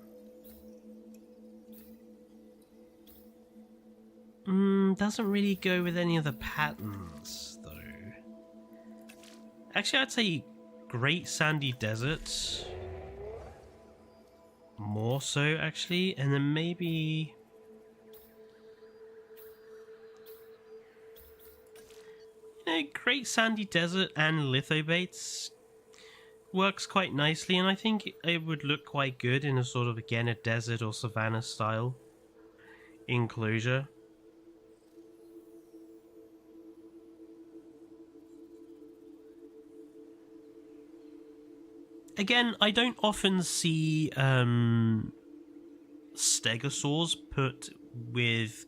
A: Doesn't really go with any of the patterns, though. Actually, I'd say Great Sandy Desert. More so, actually. And then maybe... Great Sandy Desert and lithobates works quite nicely, and I think it would look quite good in a sort of, again, a desert or savanna style enclosure. Again, I don't often see stegosaurs put with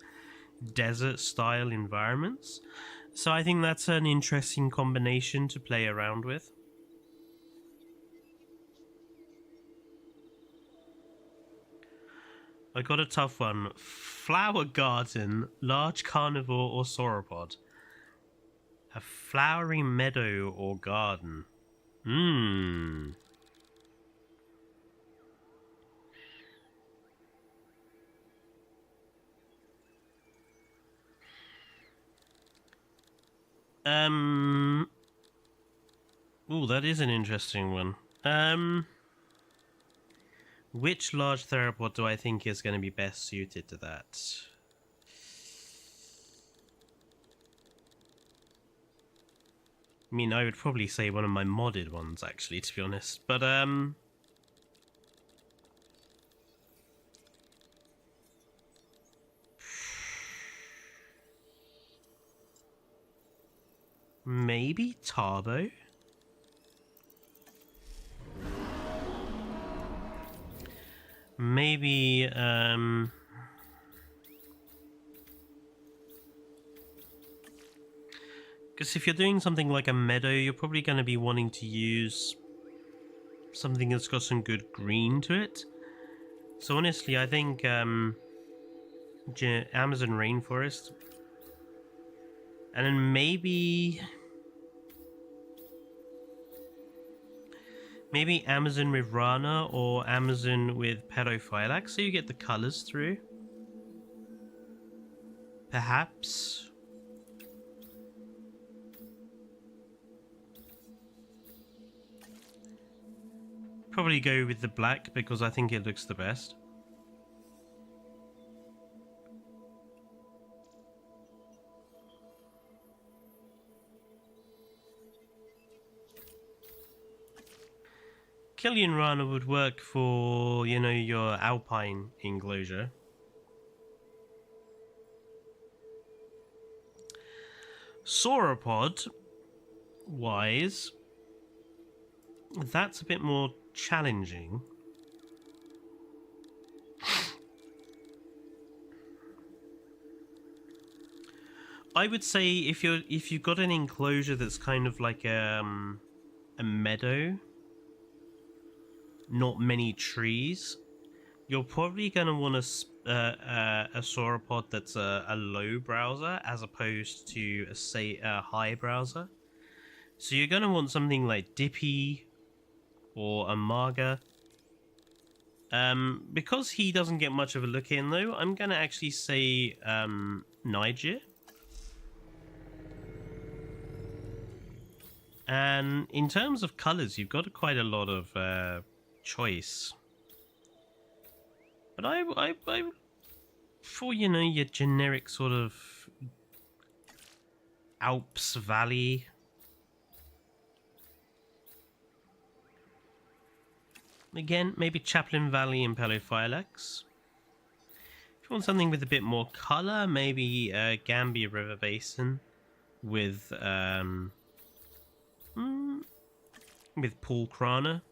A: desert style environments, so I think that's an interesting combination to play around with. I got a tough one. Flower garden, large carnivore or sauropod? A flowery meadow or garden? Ooh, that is an interesting one. Which large theropod do I think is going to be best suited to that? I mean, I would probably say one of my modded ones, actually, to be honest. But, maybe Tarbo? Maybe, because if you're doing something like a meadow, you're probably going to be wanting to use something that's got some good green to it. So honestly, I think Amazon rainforest, and then maybe Amazon with Rana or Amazon with Pedophylax, so you get the colors through. Perhaps. Probably go with the black because I think it looks the best. Killian Rana would work for, you know, your alpine enclosure. Sauropod wise, that's a bit more challenging. I would say if you've got an enclosure that's kind of like a meadow, not many trees, you're probably going to want a sauropod that's a low browser as opposed to a high browser. So you're going to want something like Dippy or a Marga. Because he doesn't get much of a look in though, I'm going to actually say Niger. And in terms of colors, you've got quite a lot of choice. But I for, you know, your generic sort of Alps Valley, again, maybe Chaplin Valley and Pedophylax. If you want something with a bit more color, maybe Gambia River Basin with Paul Krana.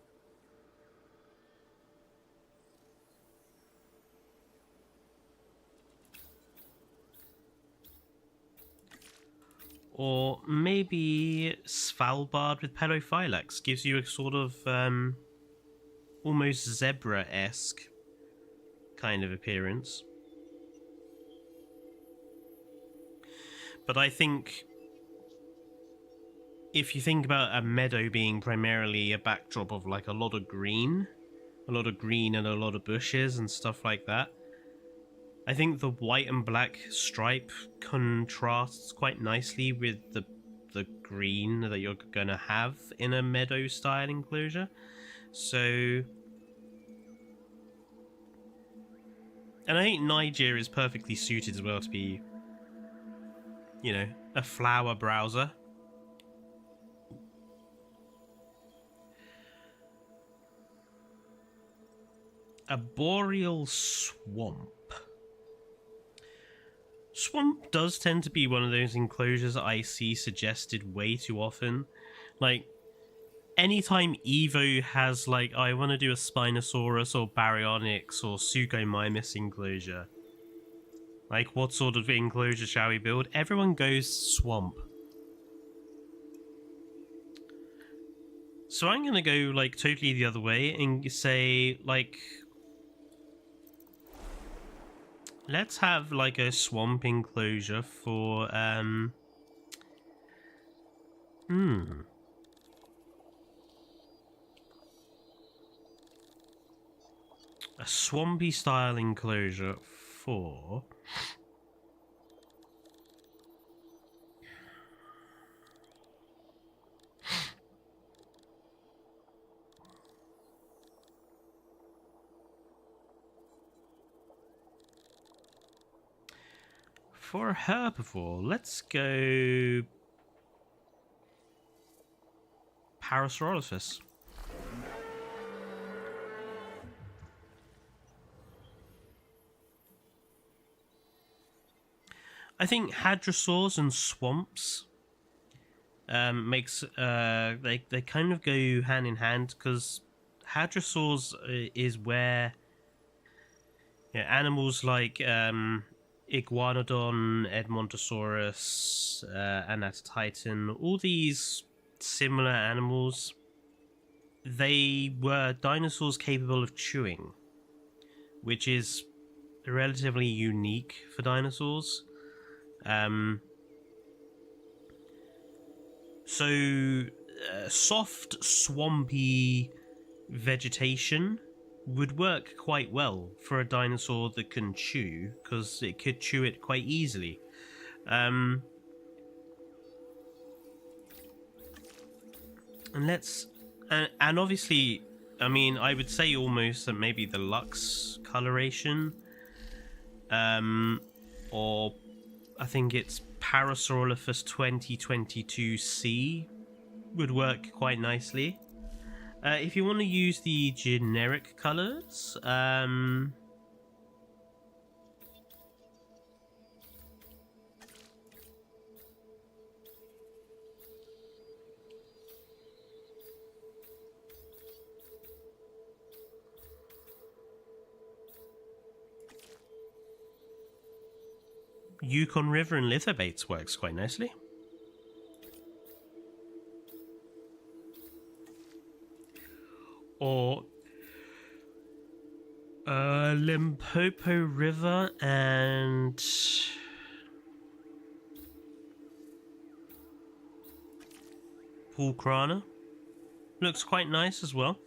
A: Or maybe Svalbard with Pedophylax gives you a sort of almost zebra-esque kind of appearance. But I think if you think about a meadow being primarily a backdrop of like a lot of green and a lot of bushes and stuff like that, I think the white and black stripe contrasts quite nicely with the green that you're gonna have in a meadow style enclosure. So, and I think Niger is perfectly suited as well to be, you know, a flower browser. A boreal swamp. Swamp does tend to be one of those enclosures that I see suggested way too often. Like, anytime Evo has, like, I want to do a Spinosaurus or Baryonyx or Suchomimus enclosure. Like, what sort of enclosure shall we build? Everyone goes swamp. So I'm going to go, like, totally the other way and say, like, let's have, like, a swamp enclosure for, A swampy style enclosure for... For a herbivore, let's go Parasaurolophus. I think hadrosaurs and swamps makes they kind of go hand in hand, because hadrosaurs is where, yeah, animals like Iguanodon, Edmontosaurus, Anatotitan, all these similar animals, they were dinosaurs capable of chewing, which is relatively unique for dinosaurs. So soft, swampy vegetation would work quite well for a dinosaur that can chew, because it could chew it quite easily. And let's... And obviously, I mean, I would say almost that maybe the Lux coloration, or I think it's Parasaurolophus 2022C would work quite nicely. If you want to use the generic colors, Yukon River and Lithobates works quite nicely. Or Limpopo River and Pulkrana looks quite nice as well.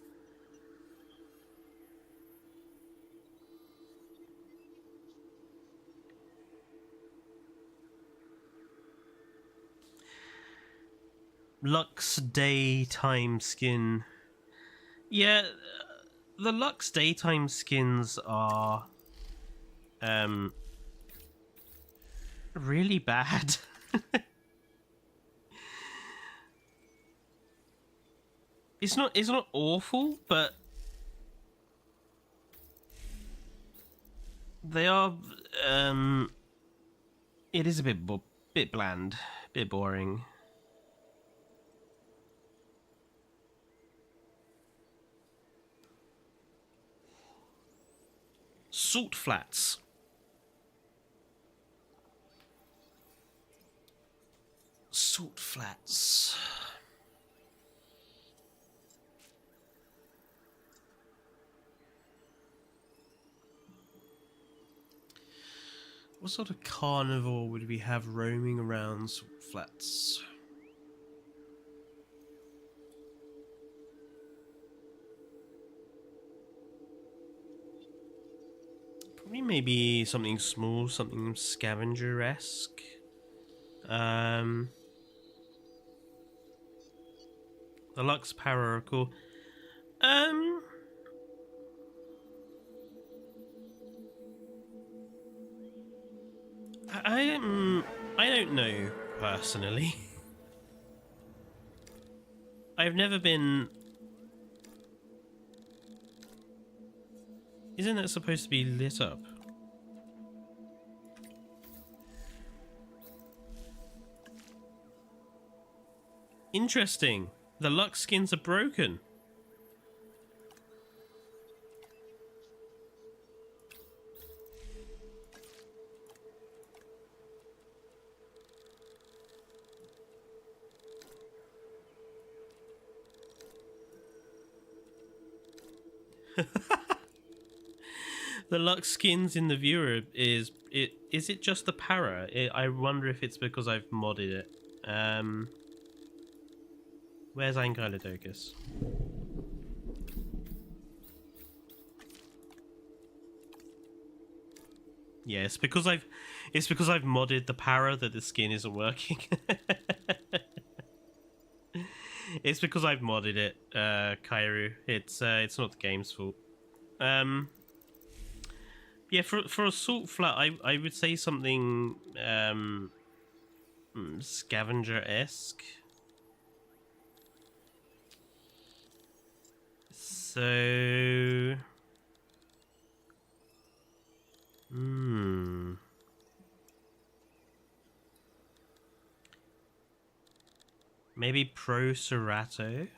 A: Lux daytime skin. Yeah, the Lux daytime skins are really bad. It's not awful, but they are it is a bit bland, a bit boring. Salt flats. Salt flats. What sort of carnivore would we have roaming around flats? Probably maybe something small, something scavenger-esque. The Lux Para are cool. I don't know personally. I've never been. Isn't that supposed to be lit up? Interesting. The Lux skins are broken. The Lux skins in the viewer is it just the para? I wonder if it's because I've modded it. Where's Ankylodocus? Yeah, it's because I've modded the para that the skin isn't working. It's because I've modded it, Kairu. It's not the game's fault. Yeah, for assault flat, I would say something scavenger-esque. So maybe Pro Cerato?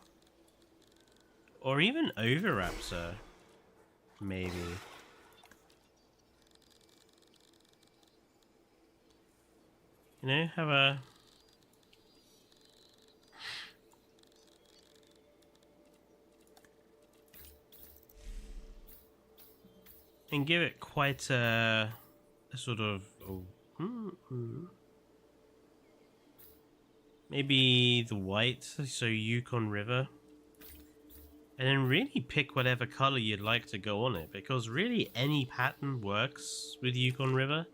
A: Or even Oviraptor, maybe. You know, have a... and give it quite a sort of... maybe the white, so Yukon River. And then really pick whatever color you'd like to go on it, because really any pattern works with Yukon River.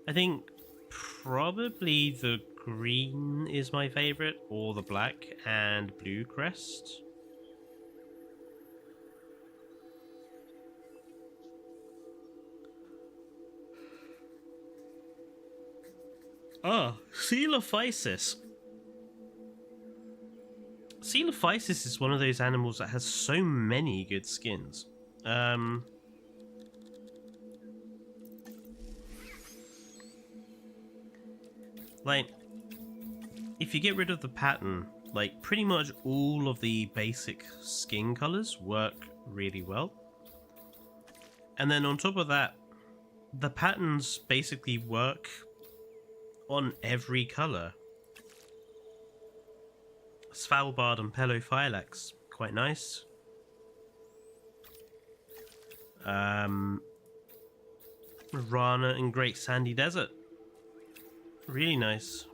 A: I think probably the green is my favorite, or the black and blue crest. Ah, Coelophysis. Coelophysis is one of those animals that has so many good skins. Like, if you get rid of the pattern, like, pretty much all of the basic skin colors work really well. And then on top of that, the patterns basically work on every color. Svalbard and Pelophylax, quite nice. Rana and Great Sandy Desert, really nice.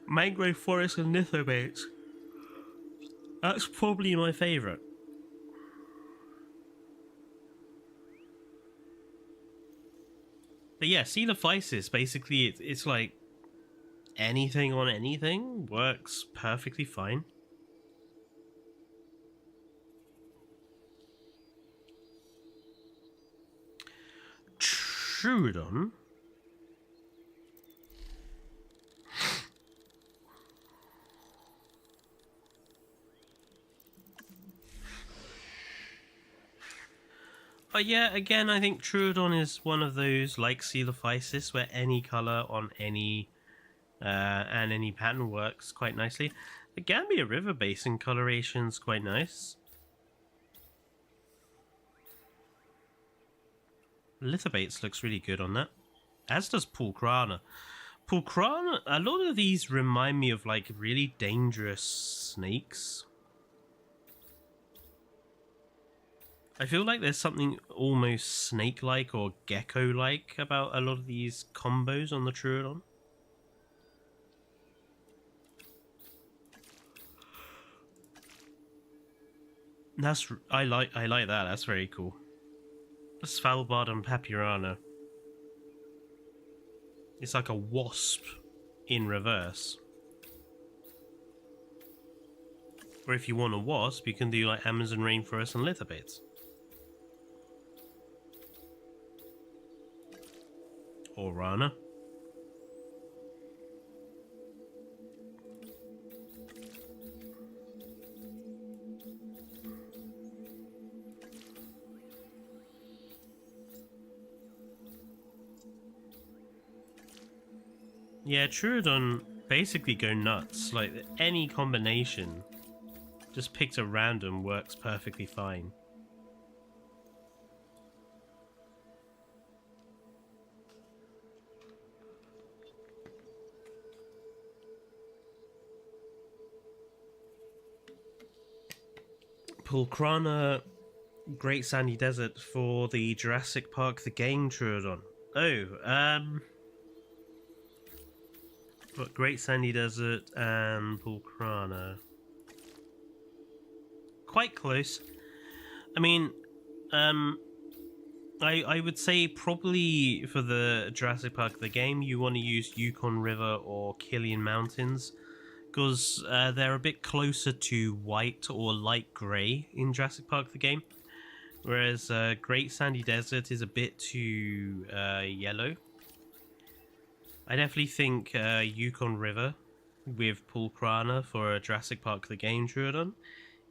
A: Mangrove Forest and Lithobates, that's probably my favourite. But yeah, Coelophysis, basically, it's like anything on anything works perfectly fine. Troodon. But yeah, again, I think Troodon is one of those, like Coelophysis, where any colour on any and any pattern works quite nicely. The Gambia River Basin coloration's quite nice. Lithobates looks really good on that, as does Pulcrana. Pulcrana, a lot of these remind me of like really dangerous snakes. I feel like there's something almost snake-like or gecko-like about a lot of these combos on the Trooodon. I like that. That's very cool. Svalbard and Papyrana. It's like a wasp in reverse. Or if you want a wasp, you can do like Amazon rainforest and lithobates. Or Rana. Yeah, Trooodon basically go nuts. Like, any combination just picked at random works perfectly fine. Pulkrana Great Sandy Desert for the Jurassic Park the game Trooodon. But Great Sandy Desert and Pulkrana. Quite close. I mean, I would say probably for the Jurassic Park the game, you want to use Yukon River or Killian Mountains, because they're a bit closer to white or light grey in Jurassic Park the game, whereas Great Sandy Desert is a bit too yellow. I definitely think Yukon River with Pulkrana for a Jurassic Park the game Trooodon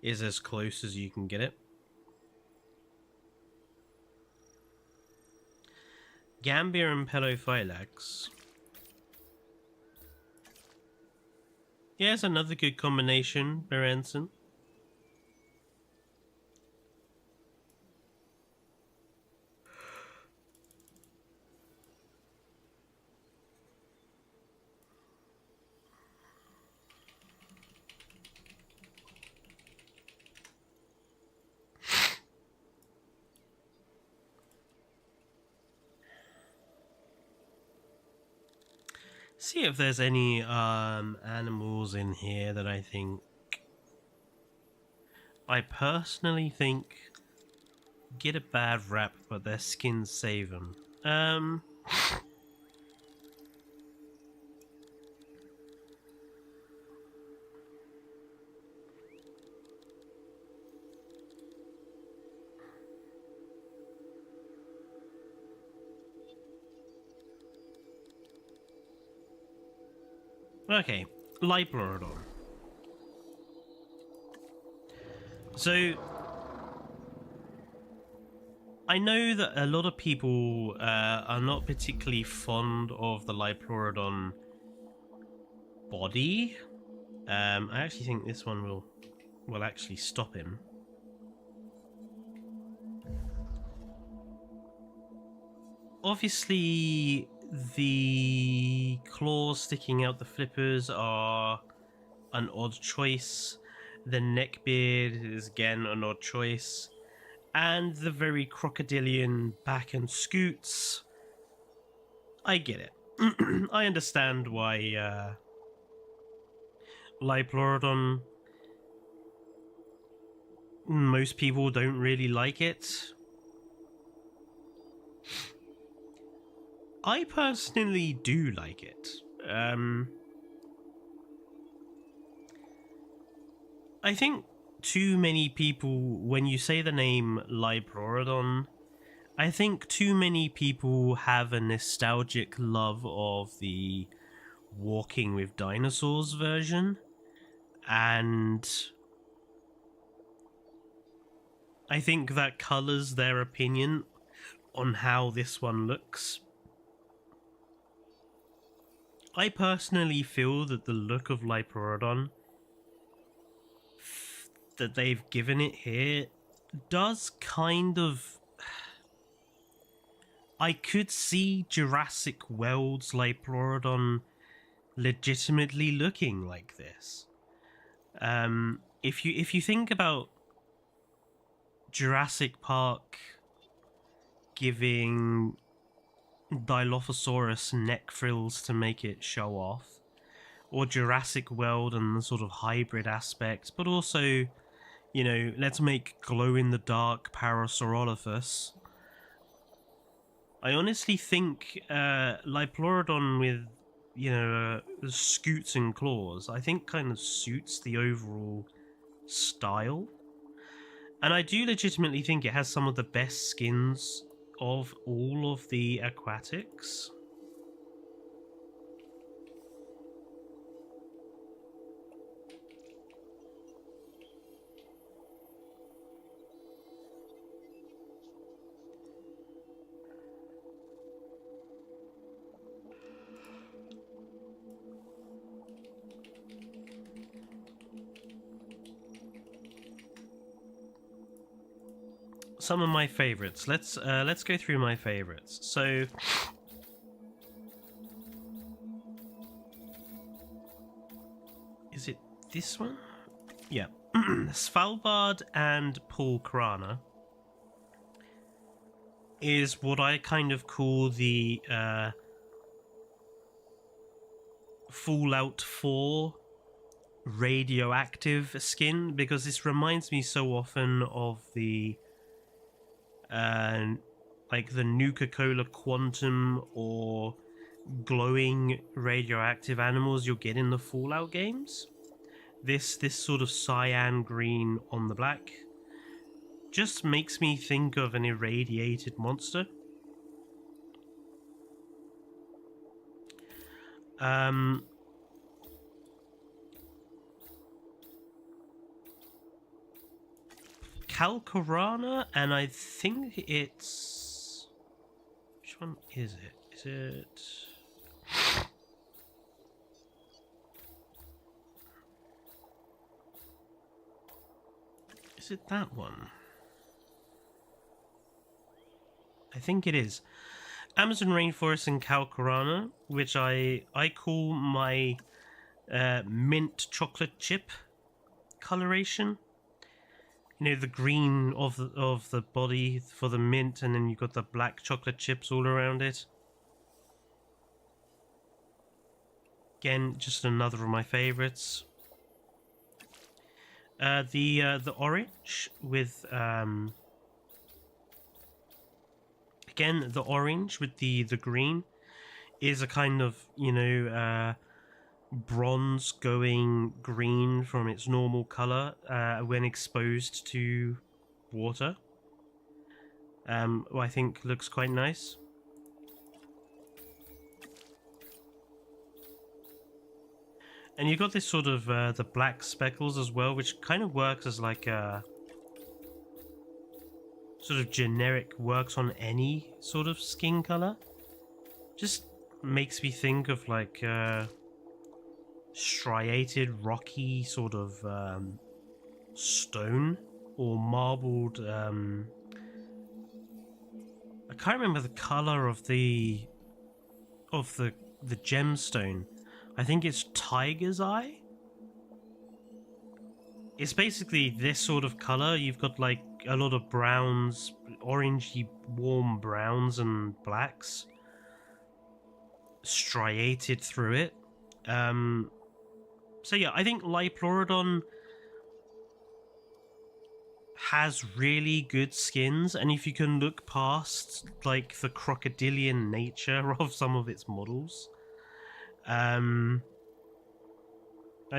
A: is as close as you can get it. Gambia and Pelophylax. Yeah, it's another good combination, Berenson. See if there's any animals in here that I personally think get a bad rap, but their skins save them. Okay, Liplorodon. So, I know that a lot of people are not particularly fond of the Liplorodon body. I actually think this one will actually stop him. Obviously, the claws sticking out the flippers are an odd choice. The neckbeard is again an odd choice. And the very crocodilian back and scoots. I get it. I understand why Liplorodon, most people don't really like it. I personally do like it. I think too many people, when you say the name Liplorodon, I think too many people have a nostalgic love of the Walking with Dinosaurs version, and I think that colours their opinion on how this one looks. I personally feel that the look of Liplorodon that they've given it here does kind of... I could see Jurassic World's Liplorodon legitimately looking like this. If you think about Jurassic Park giving Dilophosaurus neck frills to make it show off, or Jurassic World and the sort of hybrid aspect, but also, you know, let's make glow-in-the-dark Parasaurolophus. I honestly think Liplorodon with, you know, scoots and claws, I think kind of suits the overall style. And I do legitimately think it has some of the best skins of all of the aquatics. Some of my favorites. Let's go through my favorites. So is it this one? Yeah. Svalbard and Pulkrana is what I kind of call the Fallout 4 radioactive skin, because this reminds me so often of the like the Nuka-Cola Quantum or glowing radioactive animals you'll get in the Fallout games. This sort of cyan green on the black just makes me think of an irradiated monster. Calcarana, and I think it's... Which one is it? Is it... Is it that one? I think it is. Amazon Rainforest and Calcarana, which I call my mint chocolate chip coloration. You know, the green of the body for the mint, and then you've got the black chocolate chips all around it. Again, just another of my favorites. The orange with again, the orange with the green is a kind of, you know, bronze going green from its normal color when exposed to water. I think looks quite nice. And you've got this sort of the black speckles as well, which kind of works as like a sort of generic, works on any sort of skin color. Just makes me think of like striated, rocky sort of stone or marbled. I can't remember the color of the gemstone. I think it's tiger's eye. It's basically this sort of color. You've got like a lot of browns, orangey, warm browns and blacks striated through it. So yeah, I think Liplorodon has really good skins, and if you can look past like the crocodilian nature of some of its models, I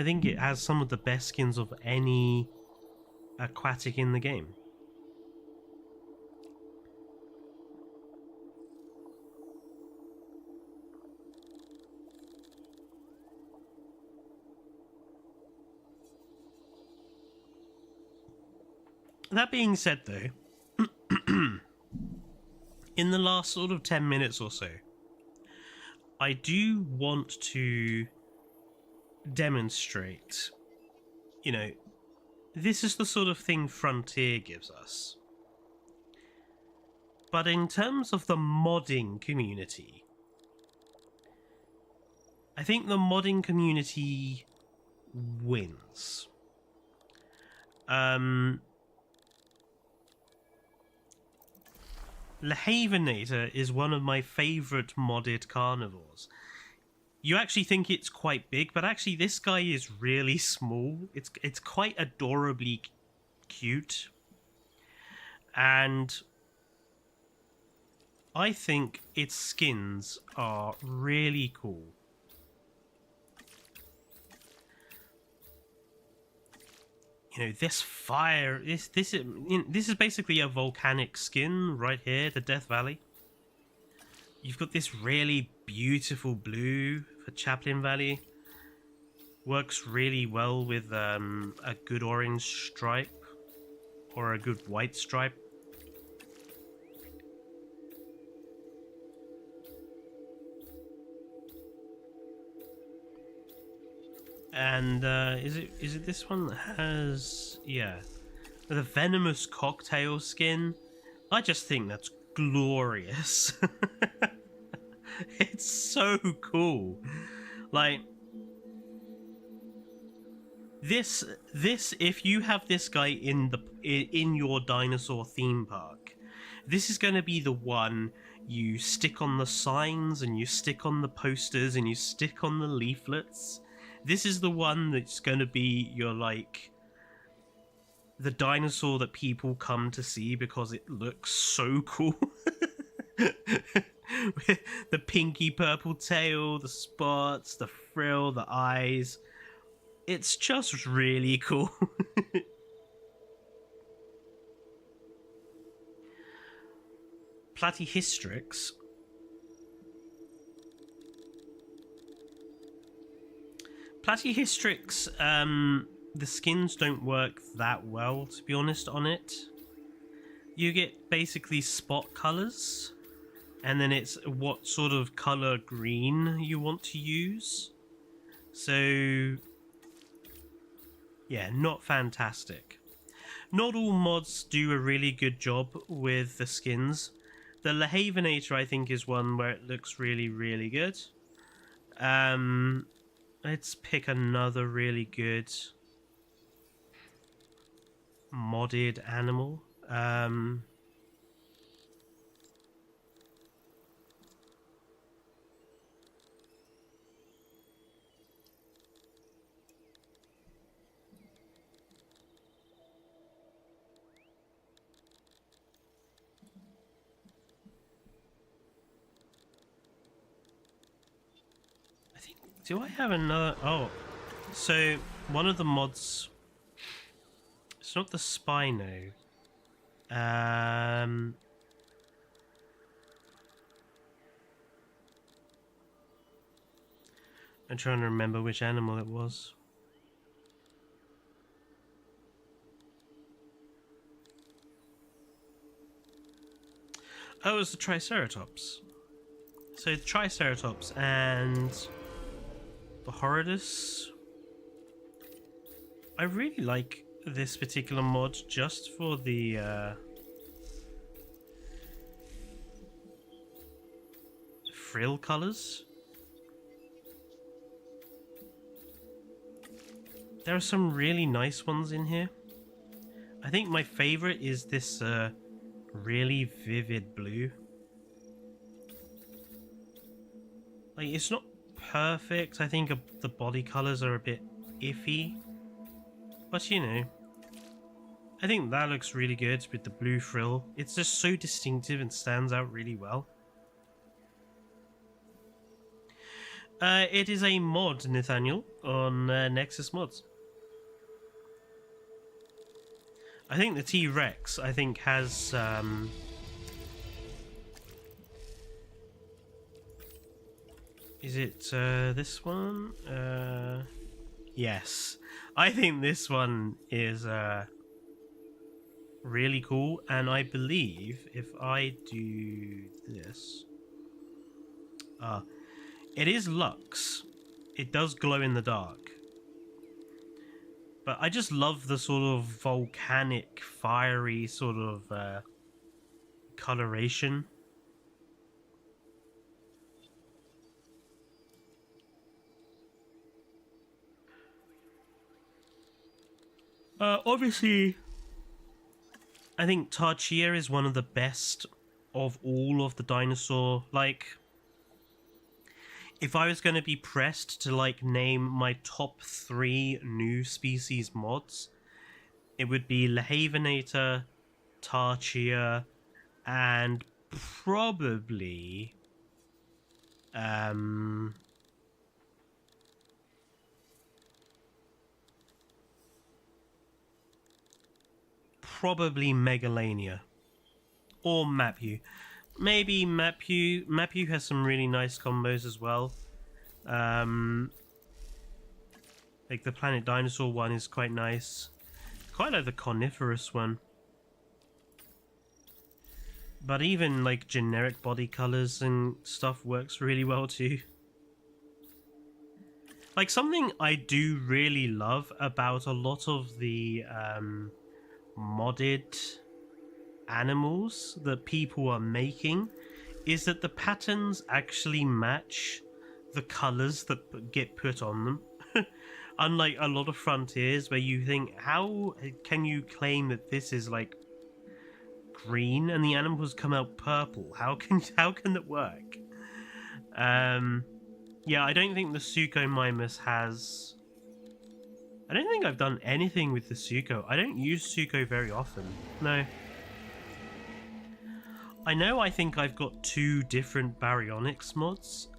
A: think it has some of the best skins of any aquatic in the game. That being said, though, in the last sort of 10 minutes or so, I do want to demonstrate, you know, this is the sort of thing Frontier gives us. But in terms of the modding community, I think the modding community wins. Lehavenator is one of my favorite modded carnivores. You actually think it's quite big, but actually this guy is really small. It's quite adorably cute. And I think its skins are really cool. You know, this fire, this is basically a volcanic skin right here, the Death Valley. You've got this really beautiful blue for Chaplin Valley. Works really well with a good orange stripe or a good white stripe. And is it this one that has, yeah, the venomous cocktail skin? I just think that's glorious. It's so cool. Like this if you have this guy in your dinosaur theme park, this is going to be the one you stick on the signs and you stick on the posters and you stick on the leaflets. This is the one that's going to be your, like, the dinosaur that people come to see because it looks so cool. The pinky purple tail, the spots, the frill, the eyes. It's just really cool. Platyhystrix. Platyhystrix, the skins don't work that well, to be honest, on it. You get basically spot colors, and then it's what sort of color green you want to use. So, yeah, not fantastic. Not all mods do a really good job with the skins. The Lehavenator, I think, is one where it looks really, really good. Let's pick another really good modded animal. Do I have another? Oh, so one of the mods. It's not the Spino. I'm trying to remember which animal it was. Oh, it was the Triceratops. So the Triceratops and the Horridus. I really like this particular mod just for the frill colors. There are some really nice ones in here. I think my favorite is this really vivid blue. Like, it's not perfect. I think the body colors are a bit iffy, but you know, I think that looks really good with the blue frill. It's just so distinctive and stands out really well. It is a mod, Nathaniel, on Nexus Mods. I think the T-Rex, I think, has is it this one? Yes. I think this one is really cool, and I believe if I do this... it is Lux. It does glow in the dark. But I just love the sort of volcanic, fiery sort of coloration. Obviously, I think Tarchia is one of the best of all of the dinosaur, like, if I was going to be pressed to like name my top 3 new species mods, it would be Lehavinator, Tarchia, and probably um probably Megalania or Mapu. Maybe Mapu. Mapu has some really nice combos as well. Like the Planet Dinosaur one is quite nice. Quite like the Coniferous one. But even like generic body colors and stuff works really well too. Like something I do really love about a lot of the modded animals that people are making is that the patterns actually match the colors that get put on them. Unlike a lot of frontiers where you think, how can you claim that this is like green and the animals come out purple? How can that work? Yeah, I don't think the Suko Mimus has... I don't think I've done anything with the Suko. I don't use Suko very often. No. I know I think I've got 2 different Baryonyx mods.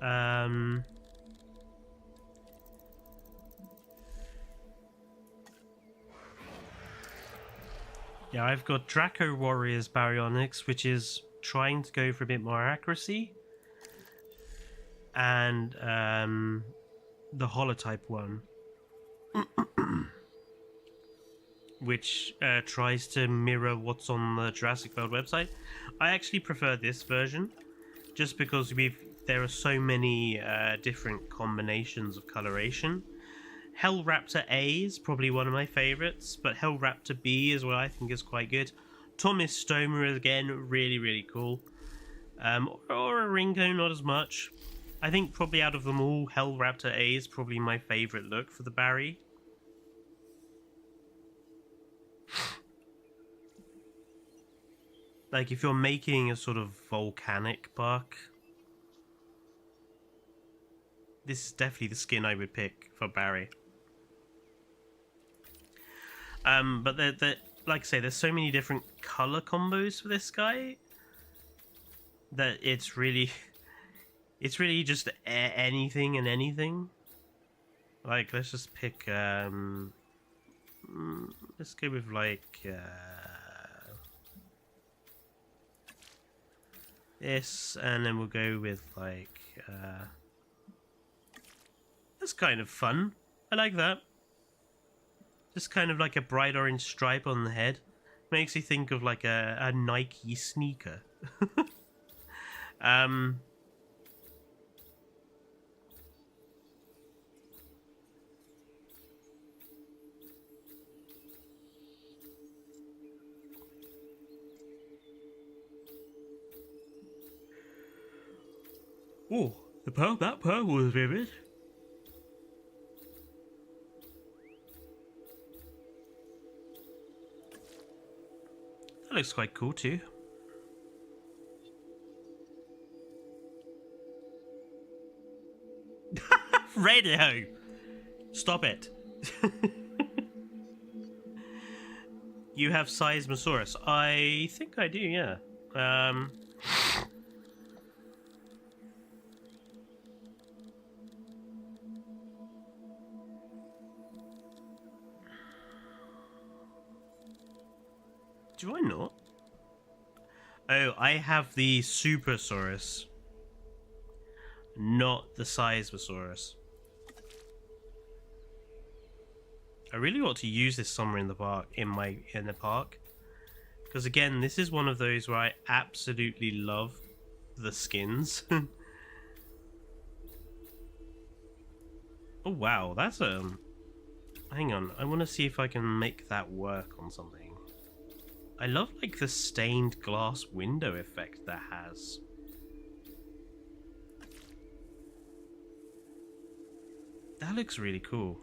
A: Yeah, I've got Draco Warriors Baryonyx, which is trying to go for a bit more accuracy. And the holotype one, which tries to mirror what's on the Jurassic World website. I actually prefer this version, just because there are so many different combinations of coloration. Hellraptor A is probably one of my favourites, but Hellraptor B as well I think is quite good. Thomas Stoma again, really, really cool. Or a Ringo, not as much. I think probably out of them all, Hellraptor A is probably my favourite look for the Barry. Like if you're making a sort of volcanic buck, this is definitely the skin I would pick for Barry. But like I say, there's so many different color combos for this guy that it's really just anything and anything. Like, let's just pick let's go with like this, and then we'll go with like that's kind of fun. I like that. Just kind of like a bright orange stripe on the head. Makes you think of like a Nike sneaker. Oh, that purple was vivid. That looks quite cool too. Radio! Stop it. You have Seismosaurus. I think I do, yeah. Do I not? Oh, I have the Supersaurus, not the Seismosaurus. I really ought to use this somewhere in the park, in the park, because again, this is one of those where I absolutely love the skins. Oh wow, that's hang on, I want to see if I can make that work on something. I love like the stained glass window effect that has. That looks really cool.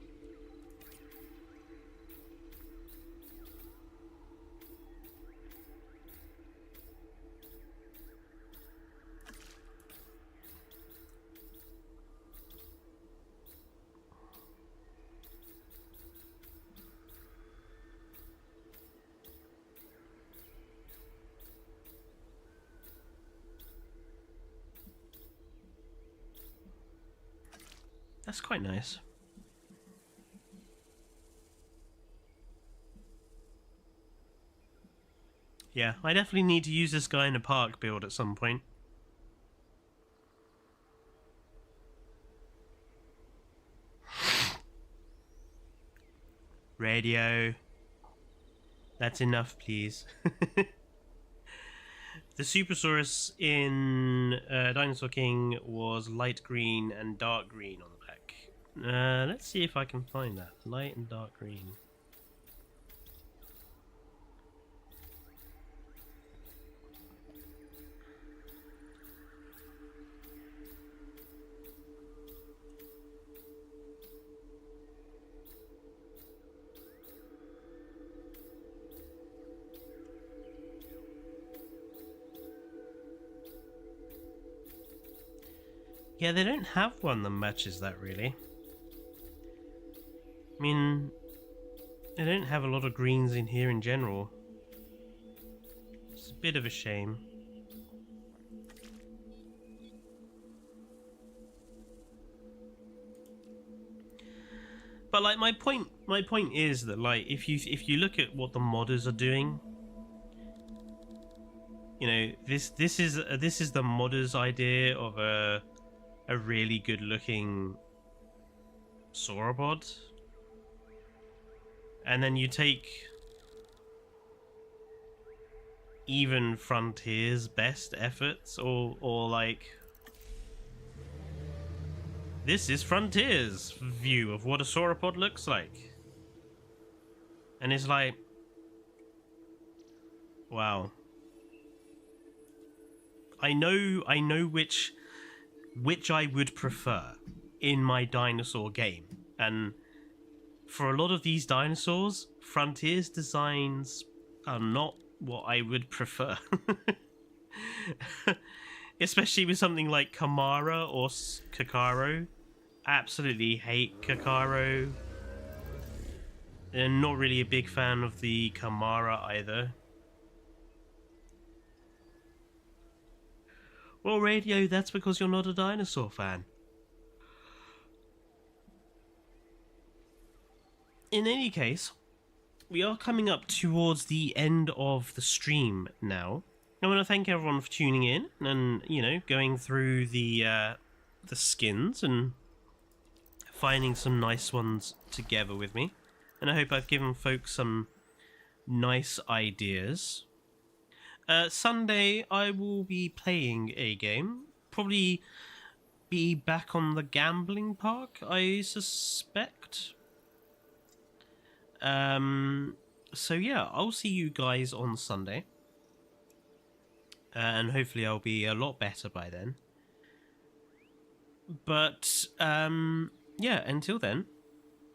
A: That's quite nice. Yeah, I definitely need to use this guy in a park build at some point. Radio. That's enough, please. The Supersaurus in Dinosaur King was light green and dark green on the back. Let's see if I can find that. Light and dark green. Yeah, they don't have one that matches that, really. I mean, they don't have a lot of greens in here in general. It's a bit of a shame. But like my point is that like if you look at what the modders are doing, you know, this is the modders' idea of a really good looking sauropod, and then you take even Frontier's best efforts, or like this is Frontier's view of what a sauropod looks like, and it's like, wow. I know which I would prefer in my dinosaur game, and for a lot of these dinosaurs, Frontier's designs are not what I would prefer. Especially with something like Kamara or Kakaro. Absolutely hate Kakaro, and not really a big fan of the Kamara either. Well, Radio, that's because you're not a dinosaur fan. In any case, we are coming up towards the end of the stream now. I want to thank everyone for tuning in and, you know, going through the skins and finding some nice ones together with me. And I hope I've given folks some nice ideas. Sunday, I will be playing a game. Probably be back on the gambling park, I suspect. So yeah, I'll see you guys on Sunday. And hopefully I'll be a lot better by then. But, yeah, until then,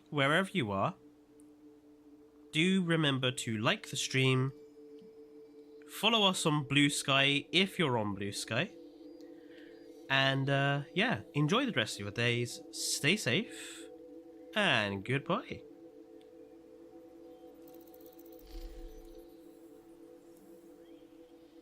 A: wherever you are, do remember to like the stream. Follow us on Blue Sky if you're on Blue Sky. And, yeah, enjoy the rest of your days. Stay safe. And goodbye.